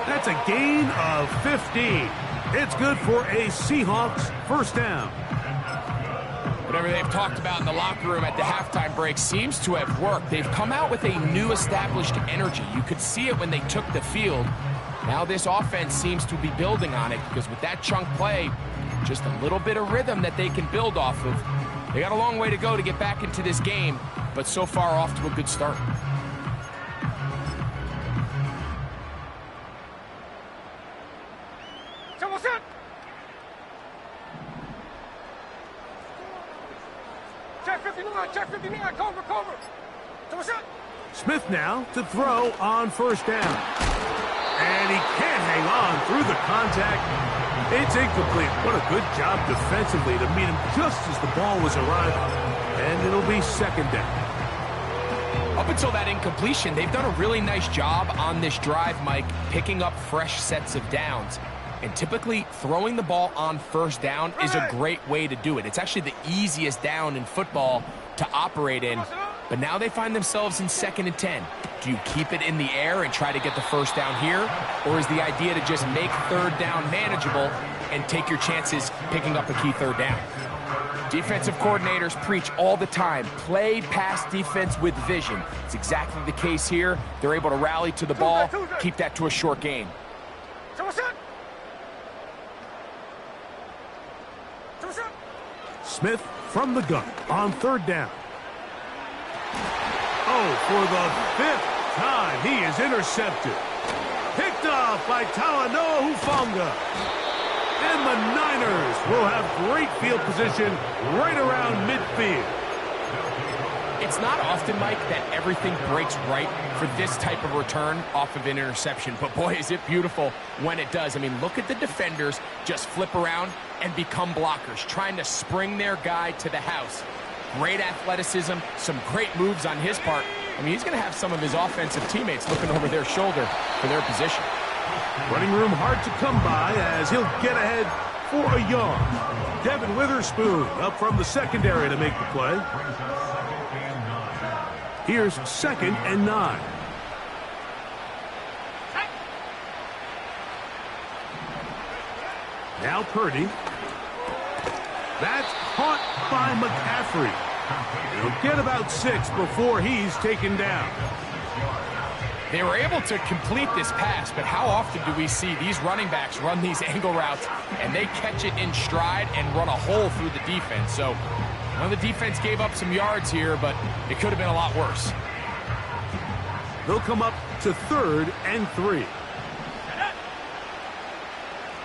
That's a gain of 15. It's good for a Seahawks first down. Whatever they've talked about in the locker room at the halftime break seems to have worked. They've come out with a new established energy. You could see it when they took the field. Now this offense seems to be building on it because with that chunk play, just a little bit of rhythm that they can build off of. They got a long way to go to get back into this game, but so far off to a good start. Check 59, cover. Smith now to throw on first down. And he can't hang on through the contact. It's incomplete. What a good job defensively to meet him just as the ball was arriving. And it'll be second down. Up until that incompletion, they've done a really nice job on this drive, Mike, picking up fresh sets of downs. And typically, throwing the ball on first down is a great way to do it. It's actually the easiest down in football to operate in. But now they find themselves in 2nd and 10. Do you keep it in the air and try to get the first down here? Or is the idea to just make third down manageable and take your chances picking up a key third down? Defensive coordinators preach all the time, play pass defense with vision. It's exactly the case here. They're able to rally to the ball, keep that to a short gain. Smith from the gun on third down. Oh, for the 5th time, he is intercepted. Picked off by Talanoa Hufanga. And the Niners will have great field position right around midfield. It's not often, Mike, that everything breaks right for this type of return off of an interception. But boy, is it beautiful when it does. I mean, look at the defenders just flip around and become blockers, trying to spring their guy to the house. Great athleticism, some great moves on his part. I mean, he's going to have some of his offensive teammates looking over their shoulder for their position. Running room hard to come by as he'll get ahead for a yard. Devin Witherspoon up from the secondary to make the play. Here's 2nd and 9. Now Purdy. That's caught by McCaffrey. He'll get about 6 before he's taken down. They were able to complete this pass, but how often do we see these running backs run these angle routes and they catch it in stride and run a hole through the defense? So, well, the defense gave up some yards here, but it could have been a lot worse. They'll come up to 3rd and 3.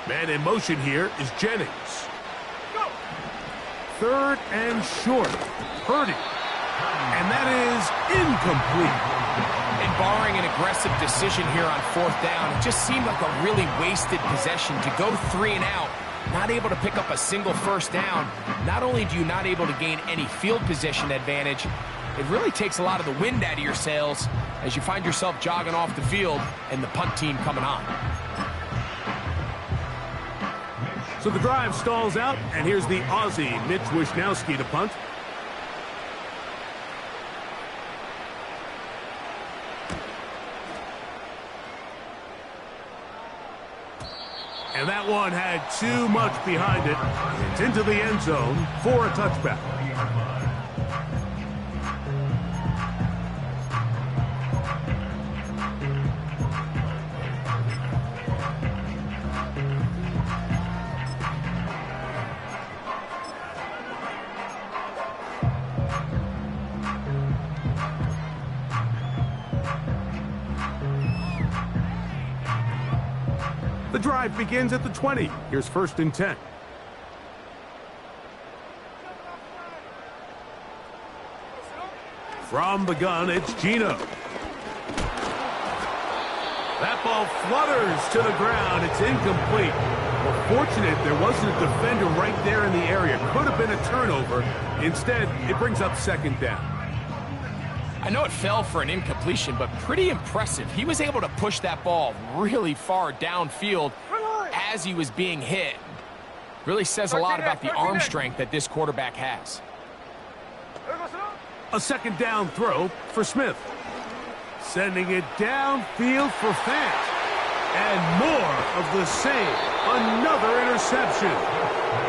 Man in motion here is Jennings. 3rd and short. Purdy. And that is incomplete. And barring an aggressive decision here on 4th down, it just seemed like a really wasted possession to go 3 and out, not able to pick up a single first down. Not only do you not able to gain any field position advantage, it really takes a lot of the wind out of your sails as you find yourself jogging off the field and the punt team coming on. So the drive stalls out, and here's the Aussie, Mitch Wishnowsky, to punt. And that one had too much behind it. It's into the end zone for a touchback. The drive begins at the 20. Here's 1st and 10. From the gun, it's Gino. That ball flutters to the ground. It's incomplete. Well, fortunate there wasn't a defender right there in the area. Could have been a turnover. Instead, it brings up second down. I know it fell for an incompletion, but pretty impressive. He was able to push that ball really far downfield as he was being hit. Really says a lot about the arm strength that this quarterback has. A second down throw for Smith. Sending it downfield for Fant. And more of the same. Another interception.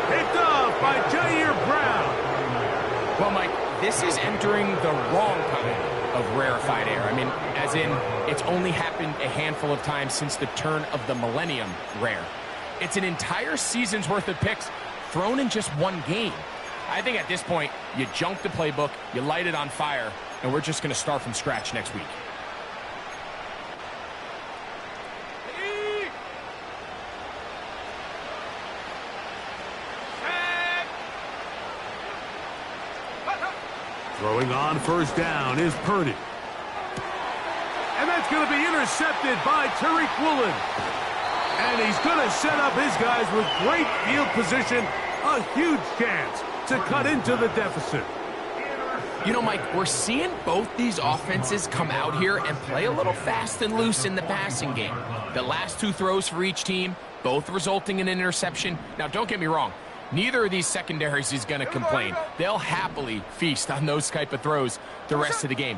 Picked off by Jair Brown. Well, Mike, this is entering the wrong kind of rarefied air. I mean, as in, it's only happened a handful of times since the turn of the millennium rare. It's an entire season's worth of picks thrown in just one game. I think at this point, you junk the playbook, you light it on fire, and we're just going to start from scratch next week. Throwing on first down is Purdy. And that's going to be intercepted by Tariq Woolen. And he's going to set up his guys with great field position. A huge chance to cut into the deficit. You know, Mike, we're seeing both these offenses come out here and play a little fast and loose in the passing game. The last two throws for each team, both resulting in an interception. Now, don't get me wrong. Neither of these secondaries is going to complain. They'll happily feast on those type of throws the rest of the game.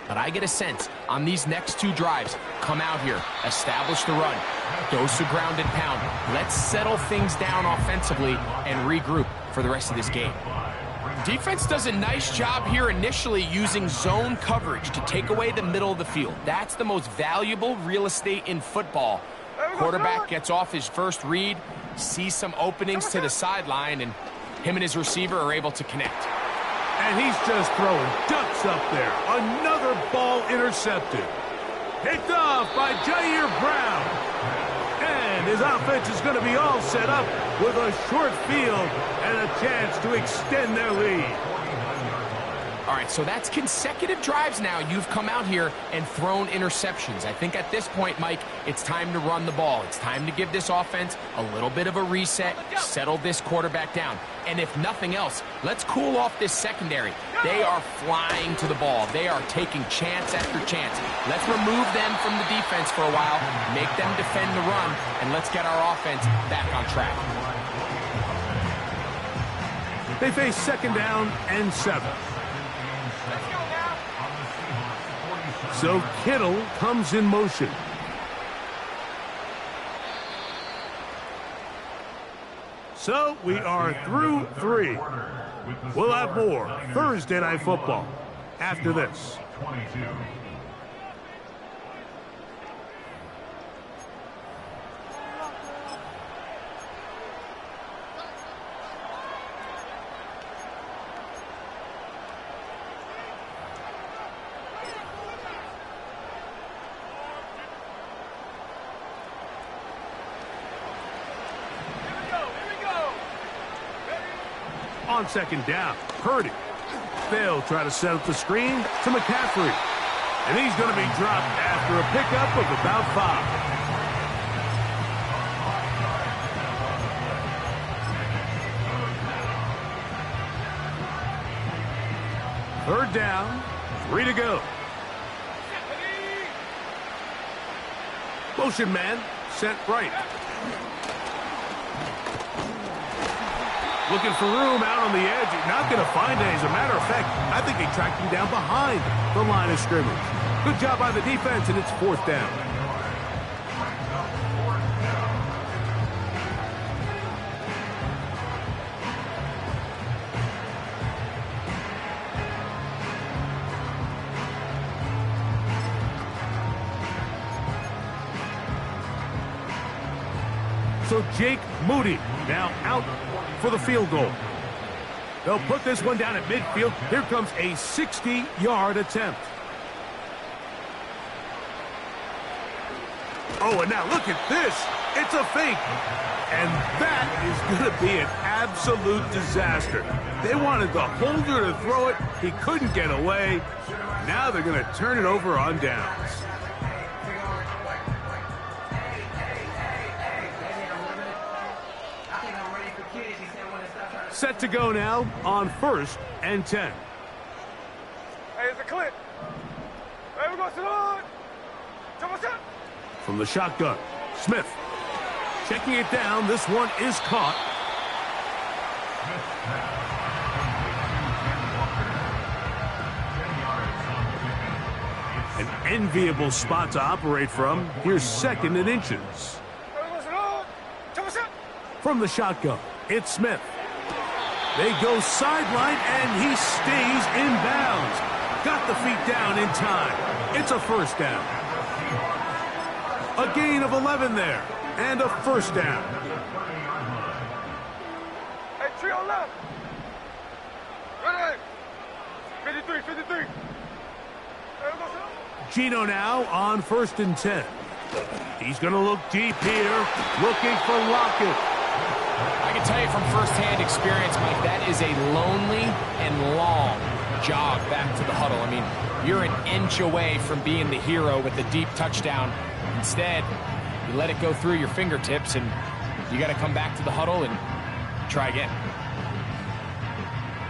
But I get a sense on these next two drives, come out here, establish the run, dose of ground and pound. Let's settle things down offensively and regroup for the rest of this game. Defense does a nice job here initially using zone coverage to take away the middle of the field. That's the most valuable real estate in football. Quarterback gets off his first read, sees some openings to the sideline, and him and his receiver are able to connect. And he's just throwing ducks up there. Another ball intercepted. Picked off by Jair Brown. And his offense is going to be all set up with a short field and a chance to extend their lead. All right, so that's consecutive drives now. You've come out here and thrown interceptions. I think at this point, Mike, it's time to run the ball. It's time to give this offense a little bit of a reset, settle this quarterback down. And if nothing else, let's cool off this secondary. They are flying to the ball. They are taking chance after chance. Let's remove them from the defense for a while, make them defend the run, and let's get our offense back on track. They face second down and 7. So Kittle comes in motion. So we are through 3. We'll have more Thursday Night Football after this. 22. On second down, Purdy. They'll try to set up the screen to McCaffrey. And he's going to be dropped after a pickup of about 5. Third down, 3 to go. Motion man sent right. Looking for room out on the edge. Not going to find it. As a matter of fact, I think they tracked him down behind the line of scrimmage. Good job by the defense, and it's 4th down. So Jake Moody now out for the field goal. They'll put this one down at midfield. Here comes a 60-yard attempt. Oh, and now look at this. It's a fake. And that is going to be an absolute disaster. They wanted the holder to throw it. He couldn't get away. Now they're going to turn it over on downs. Set to go now on 1st and 10. Hey, it's a clip. Hey, we go, Salon. From the shotgun, Smith. Checking it down. This one is caught. An enviable spot to operate from. Here's 2nd and inches. From the shotgun, it's Smith. They go sideline, and he stays in bounds. Got the feet down in time. It's a 1st down. A gain of 11 there, and a 1st down. Hey, trio left. Ready? 53, 53. Hey, we go, Salon. Gino now on 1st and 10. He's going to look deep here, looking for Lockett. I can tell you from firsthand experience, Mike, that is a lonely and long jog back to the huddle. I mean, you're an inch away from being the hero with a deep touchdown. Instead, you let it go through your fingertips, and you got to come back to the huddle and try again.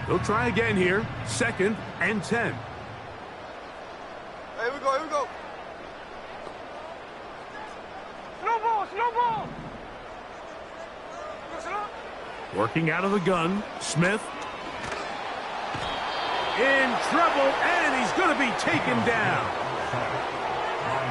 They'll try again here, 2nd and 10. Here we go, here we go. Snowball, snowball. Go, Salon. Working out of the gun, Smith. In trouble, and he's going to be taken down.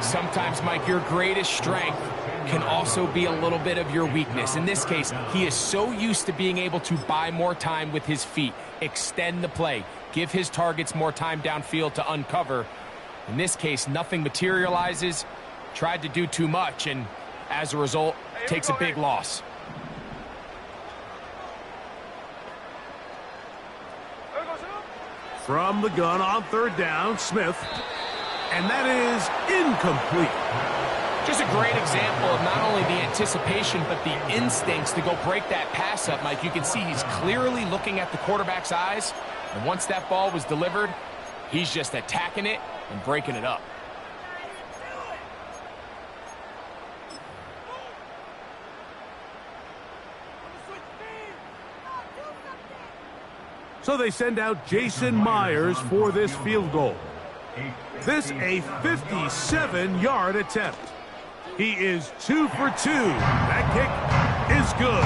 Sometimes, Mike, your greatest strength can also be a little bit of your weakness. In this case, he is so used to being able to buy more time with his feet, extend the play, give his targets more time downfield to uncover. In this case, nothing materializes, tried to do too much, and as a result, takes a big loss. Here we go, Salon. From the gun on 3rd down, Smith. And that is incomplete. Just a great example of not only the anticipation, but the instincts to go break that pass up, Mike. You can see he's clearly looking at the quarterback's eyes. And once that ball was delivered, he's just attacking it and breaking it up. So they send out Jason Myers for this field goal. This a 57-yard attempt. He is 2 for 2. That kick is good.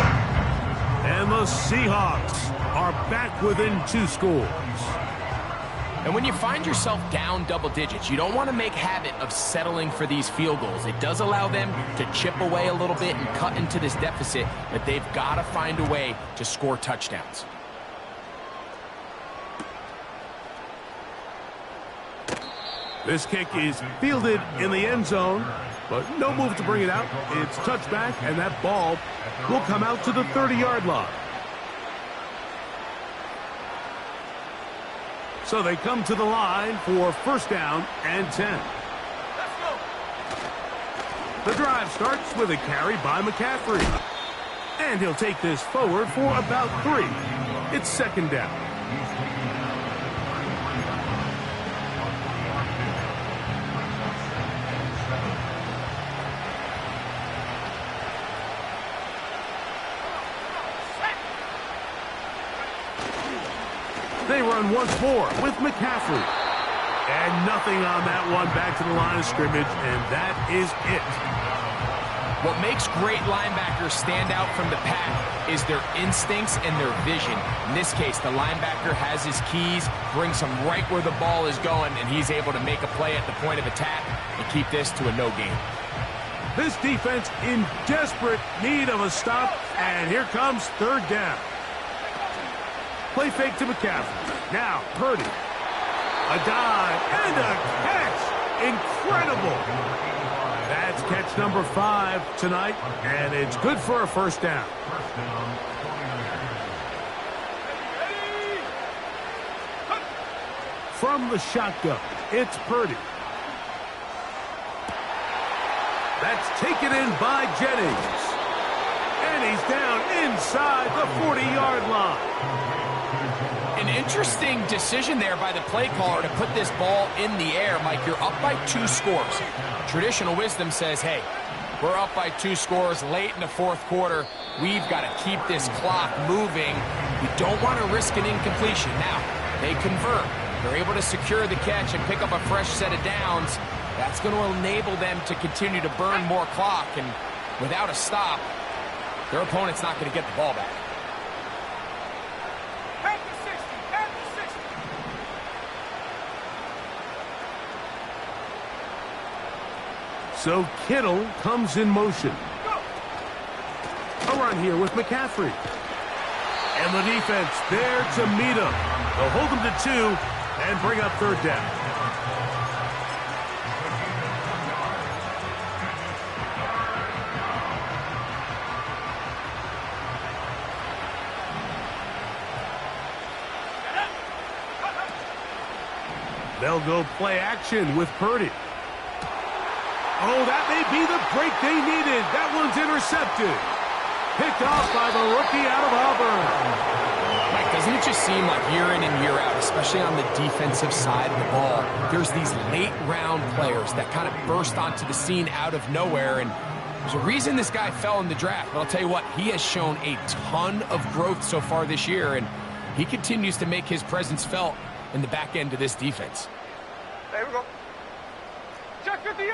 And the Seahawks are back within 2 scores. And when you find yourself down double digits, you don't want to make habit of settling for these field goals. It does allow them to chip away a little bit and cut into this deficit, but they've got to find a way to score touchdowns. This kick is fielded in the end zone, but no move to bring it out. It's touchback, and that ball will come out to the 30-yard line. So they come to the line for 1st down and 10. Let's go. The drive starts with a carry by McCaffrey. And he'll take this forward for about 3. It's 2nd down. They run once more with McCaffrey. And nothing on that one, back to the line of scrimmage, and that is it. What makes great linebackers stand out from the pack is their instincts and their vision. In this case, the linebacker has his keys, brings him right where the ball is going, and he's able to make a play at the point of attack and keep this to a no gain. This defense in desperate need of a stop, and here comes 3rd down. Play fake to McCaffrey. Now, Purdy. A dive and a catch. Incredible. That's catch number 5 tonight, and it's good for a 1st down. From the shotgun, it's Purdy. That's taken in by Jennings. And he's down inside the 40-yard line. An interesting decision there by the play caller to put this ball in the air. Mike, you're up by 2 scores. Traditional wisdom says, hey, we're up by 2 scores late in the 4th quarter. We've got to keep this clock moving. You don't want to risk an incompletion. Now, they convert. They're able to secure the catch and pick up a fresh set of downs. That's going to enable them to continue to burn more clock, and without a stop, their opponent's not going to get the ball back. At the 60, at the 60. So Kittle comes in motion. Go. A run here with McCaffrey. And the defense there to meet him. They'll hold him to 2 and bring up third down. They'll go play action with Purdy. Oh, that may be the break they needed. That one's intercepted. Picked off by the rookie out of Auburn. Mike, doesn't it just seem like year in and year out, especially on the defensive side of the ball, there's these late-round players that kind of burst onto the scene out of nowhere, and there's a reason this guy fell in the draft, but I'll tell you what, he has shown a ton of growth so far this year, and he continues to make his presence felt in the back end of this defense. There we go. Check 58.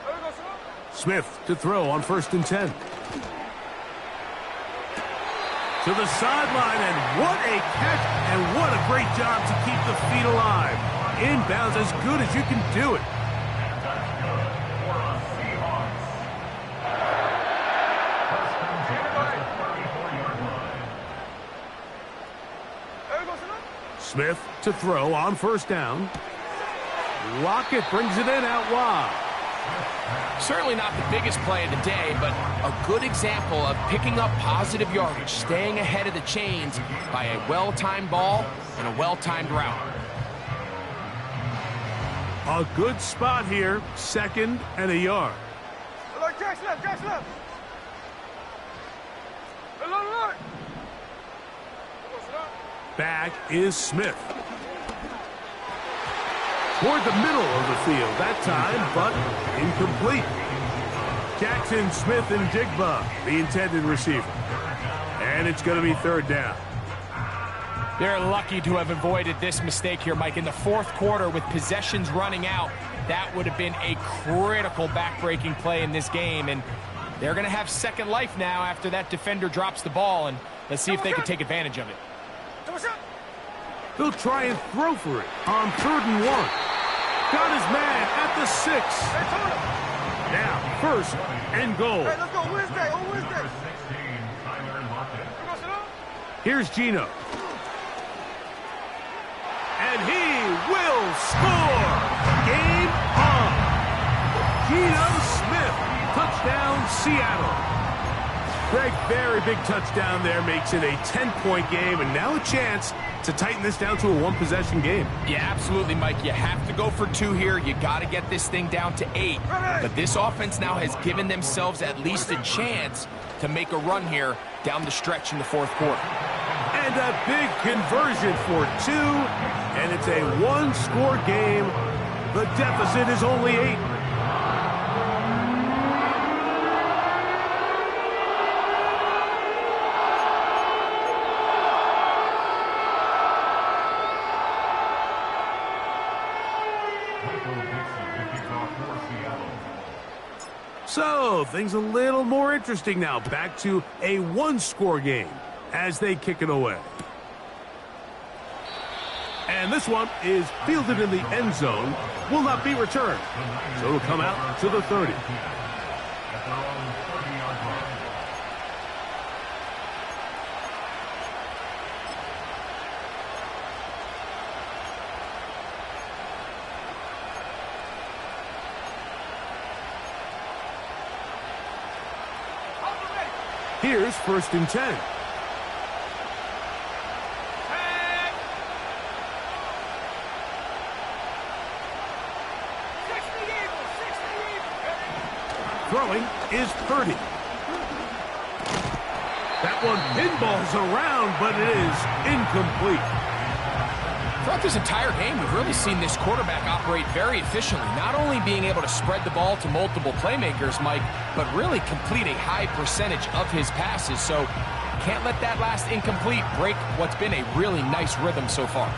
There we go, sir. Smith to throw on 1st and 10. To the sideline, and what a catch, and what a great job to keep the feet alive. Inbounds as good as you can do it. And that's good for the Seahawks. First and 10 at the 34-yard line. There we go, sir. Smith to throw on 1st down. Lockett brings it in out wide. Certainly not the biggest play of the day, but a good example of picking up positive yardage, staying ahead of the chains by a well-timed ball and a well-timed route. A good spot here, 2nd and a yard. Look, Jack's left, Jack's left. Look. Back is Smith. Toward the middle of the field that time, but incomplete. Jackson, Smith, and Jigba, the intended receiver. And it's going to be 3rd down. They're lucky to have avoided this mistake here, Mike. In the 4th quarter, with possessions running out, that would have been a critical back-breaking play in this game. And they're going to have second life now after that defender drops the ball. And let's see if they can take advantage of it. They'll try and throw for it on 3rd and 1. Got his man at the 6. Now, 1st and goal. Hey, let's go Wednesday, on Wednesday. 16, Tyler Lockett. There we go, sir. Here's Gino. And he will score. Game on. Gino Smith. Touchdown, Seattle. Greg, very big touchdown there, makes it a 10-point game, and now a chance to tighten this down to a 1-possession game. Yeah, absolutely, Mike. You have to go for 2 here. You got to get this thing down to 8. But this offense now has given themselves at least a chance to make a run here down the stretch in the 4th quarter. And a big conversion for 2, and it's a 1-score game. The deficit is only 8. So, things a little more interesting now. Back to a 1-score game as they kick it away. And this one is fielded in the end zone. Will not be returned. So it'll come out to the 30. At their own 30-yard line. Here's 1st and 10. Throwing is Purdy. That one pinballs around, but it is incomplete. Throughout this entire game, we've really seen this quarterback operate very efficiently, not only being able to spread the ball to multiple playmakers, Mike, but really complete a high percentage of his passes. So can't let that last incomplete break what's been a really nice rhythm so far.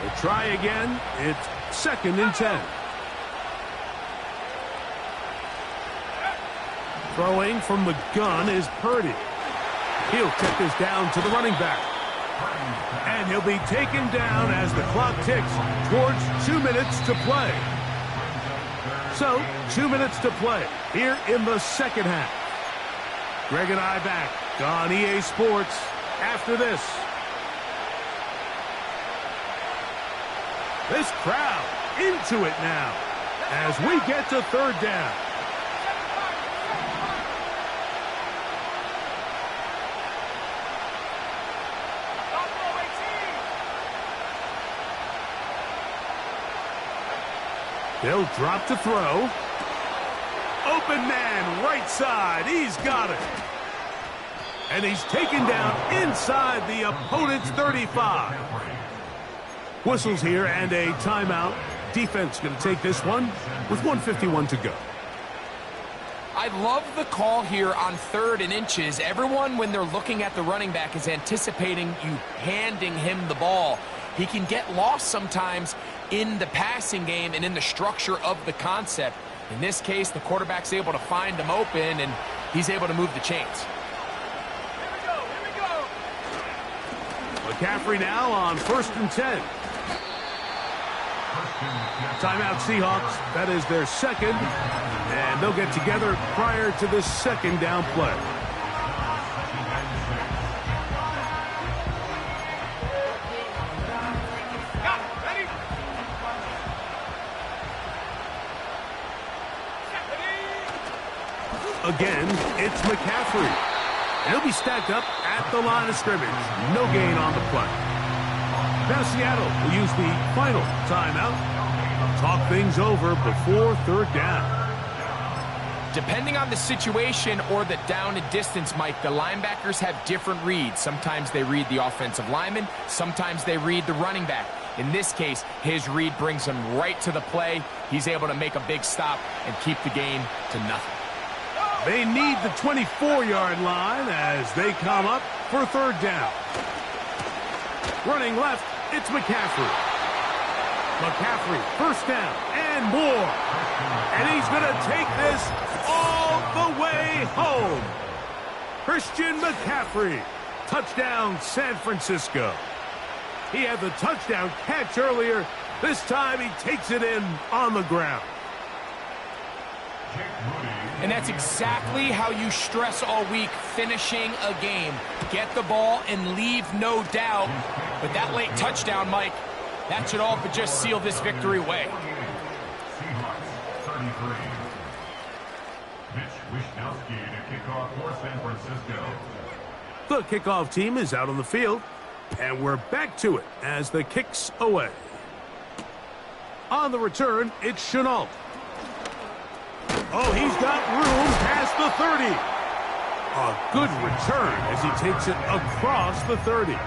They try again. It's 2nd and 10. Throwing from the gun is Purdy. He'll check this down to the running back. And he'll be taken down as the clock ticks towards 2 minutes to play. So, 2 minutes to play here in the second half. Greg and I back on EA Sports after this. This crowd into it now as we get to 3rd down. They'll drop to throw. Open man, right side. He's got it. And he's taken down inside the opponent's 35. Whistles here and a timeout. Defense going to take this one with 1:51 to go. I love the call here on 3rd and inches. Everyone, when they're looking at the running back, is anticipating you handing him the ball. He can get lost sometimes in the passing game and in the structure of the concept. In this case, the quarterback's able to find him open, and he's able to move the chains. Here we go. McCaffrey now on 1st and 10. Timeout Seahawks. That is their 2nd. And they'll get together prior to this 2nd down play. Again, it's McCaffrey. He'll be stacked up at the line of scrimmage. No gain on the play. Now Seattle will use the final timeout. Talk things over before 3rd down. Depending on the situation or the down and distance, Mike, the linebackers have different reads. Sometimes they read the offensive lineman. Sometimes they read the running back. In this case, his read brings him right to the play. He's able to make a big stop and keep the game to nothing. They need the 24-yard line as they come up for 3rd down. Running left, it's McCaffrey. McCaffrey, 1st down and more. And he's going to take this all the way home. Christian McCaffrey, touchdown San Francisco. He had the touchdown catch earlier. This time he takes it in on the ground. And that's exactly how you stress all week, finishing a game. Get the ball and leave no doubt. But that late touchdown, Mike, that should all but just seal this victory away. Seahawks 33. Mitch Wishnowsky to kick off for San Francisco. The kickoff team is out on the field, and we're back to it as the kick's away. On the return, it's Chenault. Oh, he's got room past the 30. A good return as he takes it across the 30.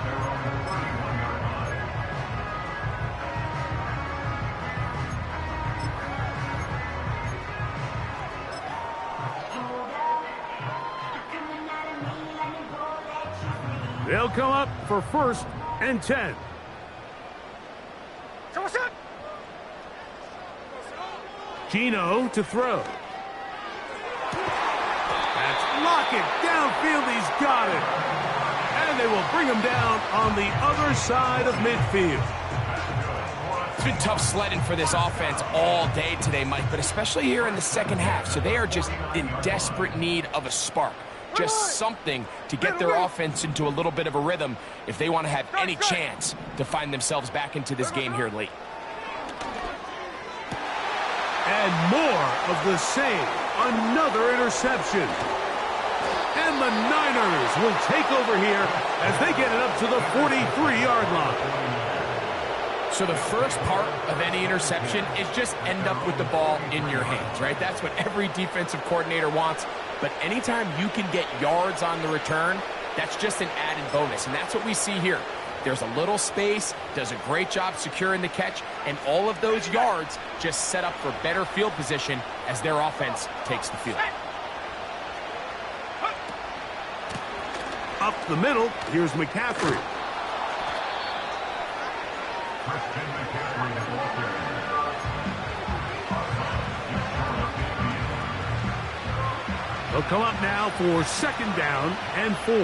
They'll come up for 1st and 10. Gino to throw. That's Lockett. Downfield, he's got it. And they will bring him down on the other side of midfield. It's been tough sledding for this offense all day today, Mike, but especially here in the second half. So they are just in desperate need of a spark. Just something to get their offense into a little bit of a rhythm if they want to have any chance to find themselves back into this game here late. And more of the same. Another interception. And the Niners will take over here as they get it up to the 43-yard line. So the first part of any interception is just end up with the ball in your hands, right? That's what every defensive coordinator wants. But anytime you can get yards on the return, that's just an added bonus. And that's what we see here. There's a little space, does a great job securing the catch, and all of those yards just set up for better field position as their offense takes the field. Up the middle, here's McCaffrey. Christian McCaffrey has ball carrier. They'll come up now for 2nd down and 4.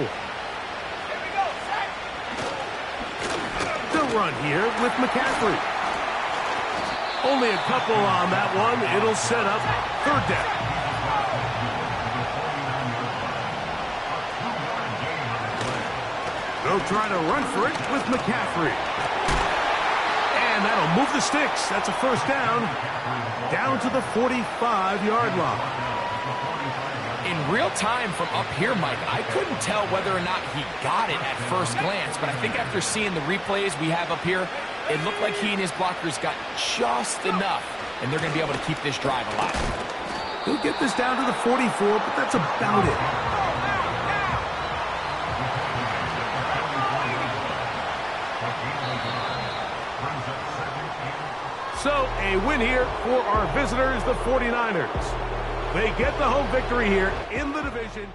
The run here with McCaffrey. Only a couple on that one. It'll set up 3rd down. They'll try to run for it with McCaffrey. And that'll move the sticks. That's a 1st down. Down to the 45-yard line. In real time from up here, Mike, I couldn't tell whether or not he got it at first glance, but I think after seeing the replays we have up here, it looked like he and his blockers got just enough, and they're going to be able to keep this drive alive. He'll get this down to the 44, but that's about it. So, a win here for our visitors, the 49ers. They get the home victory here in the division.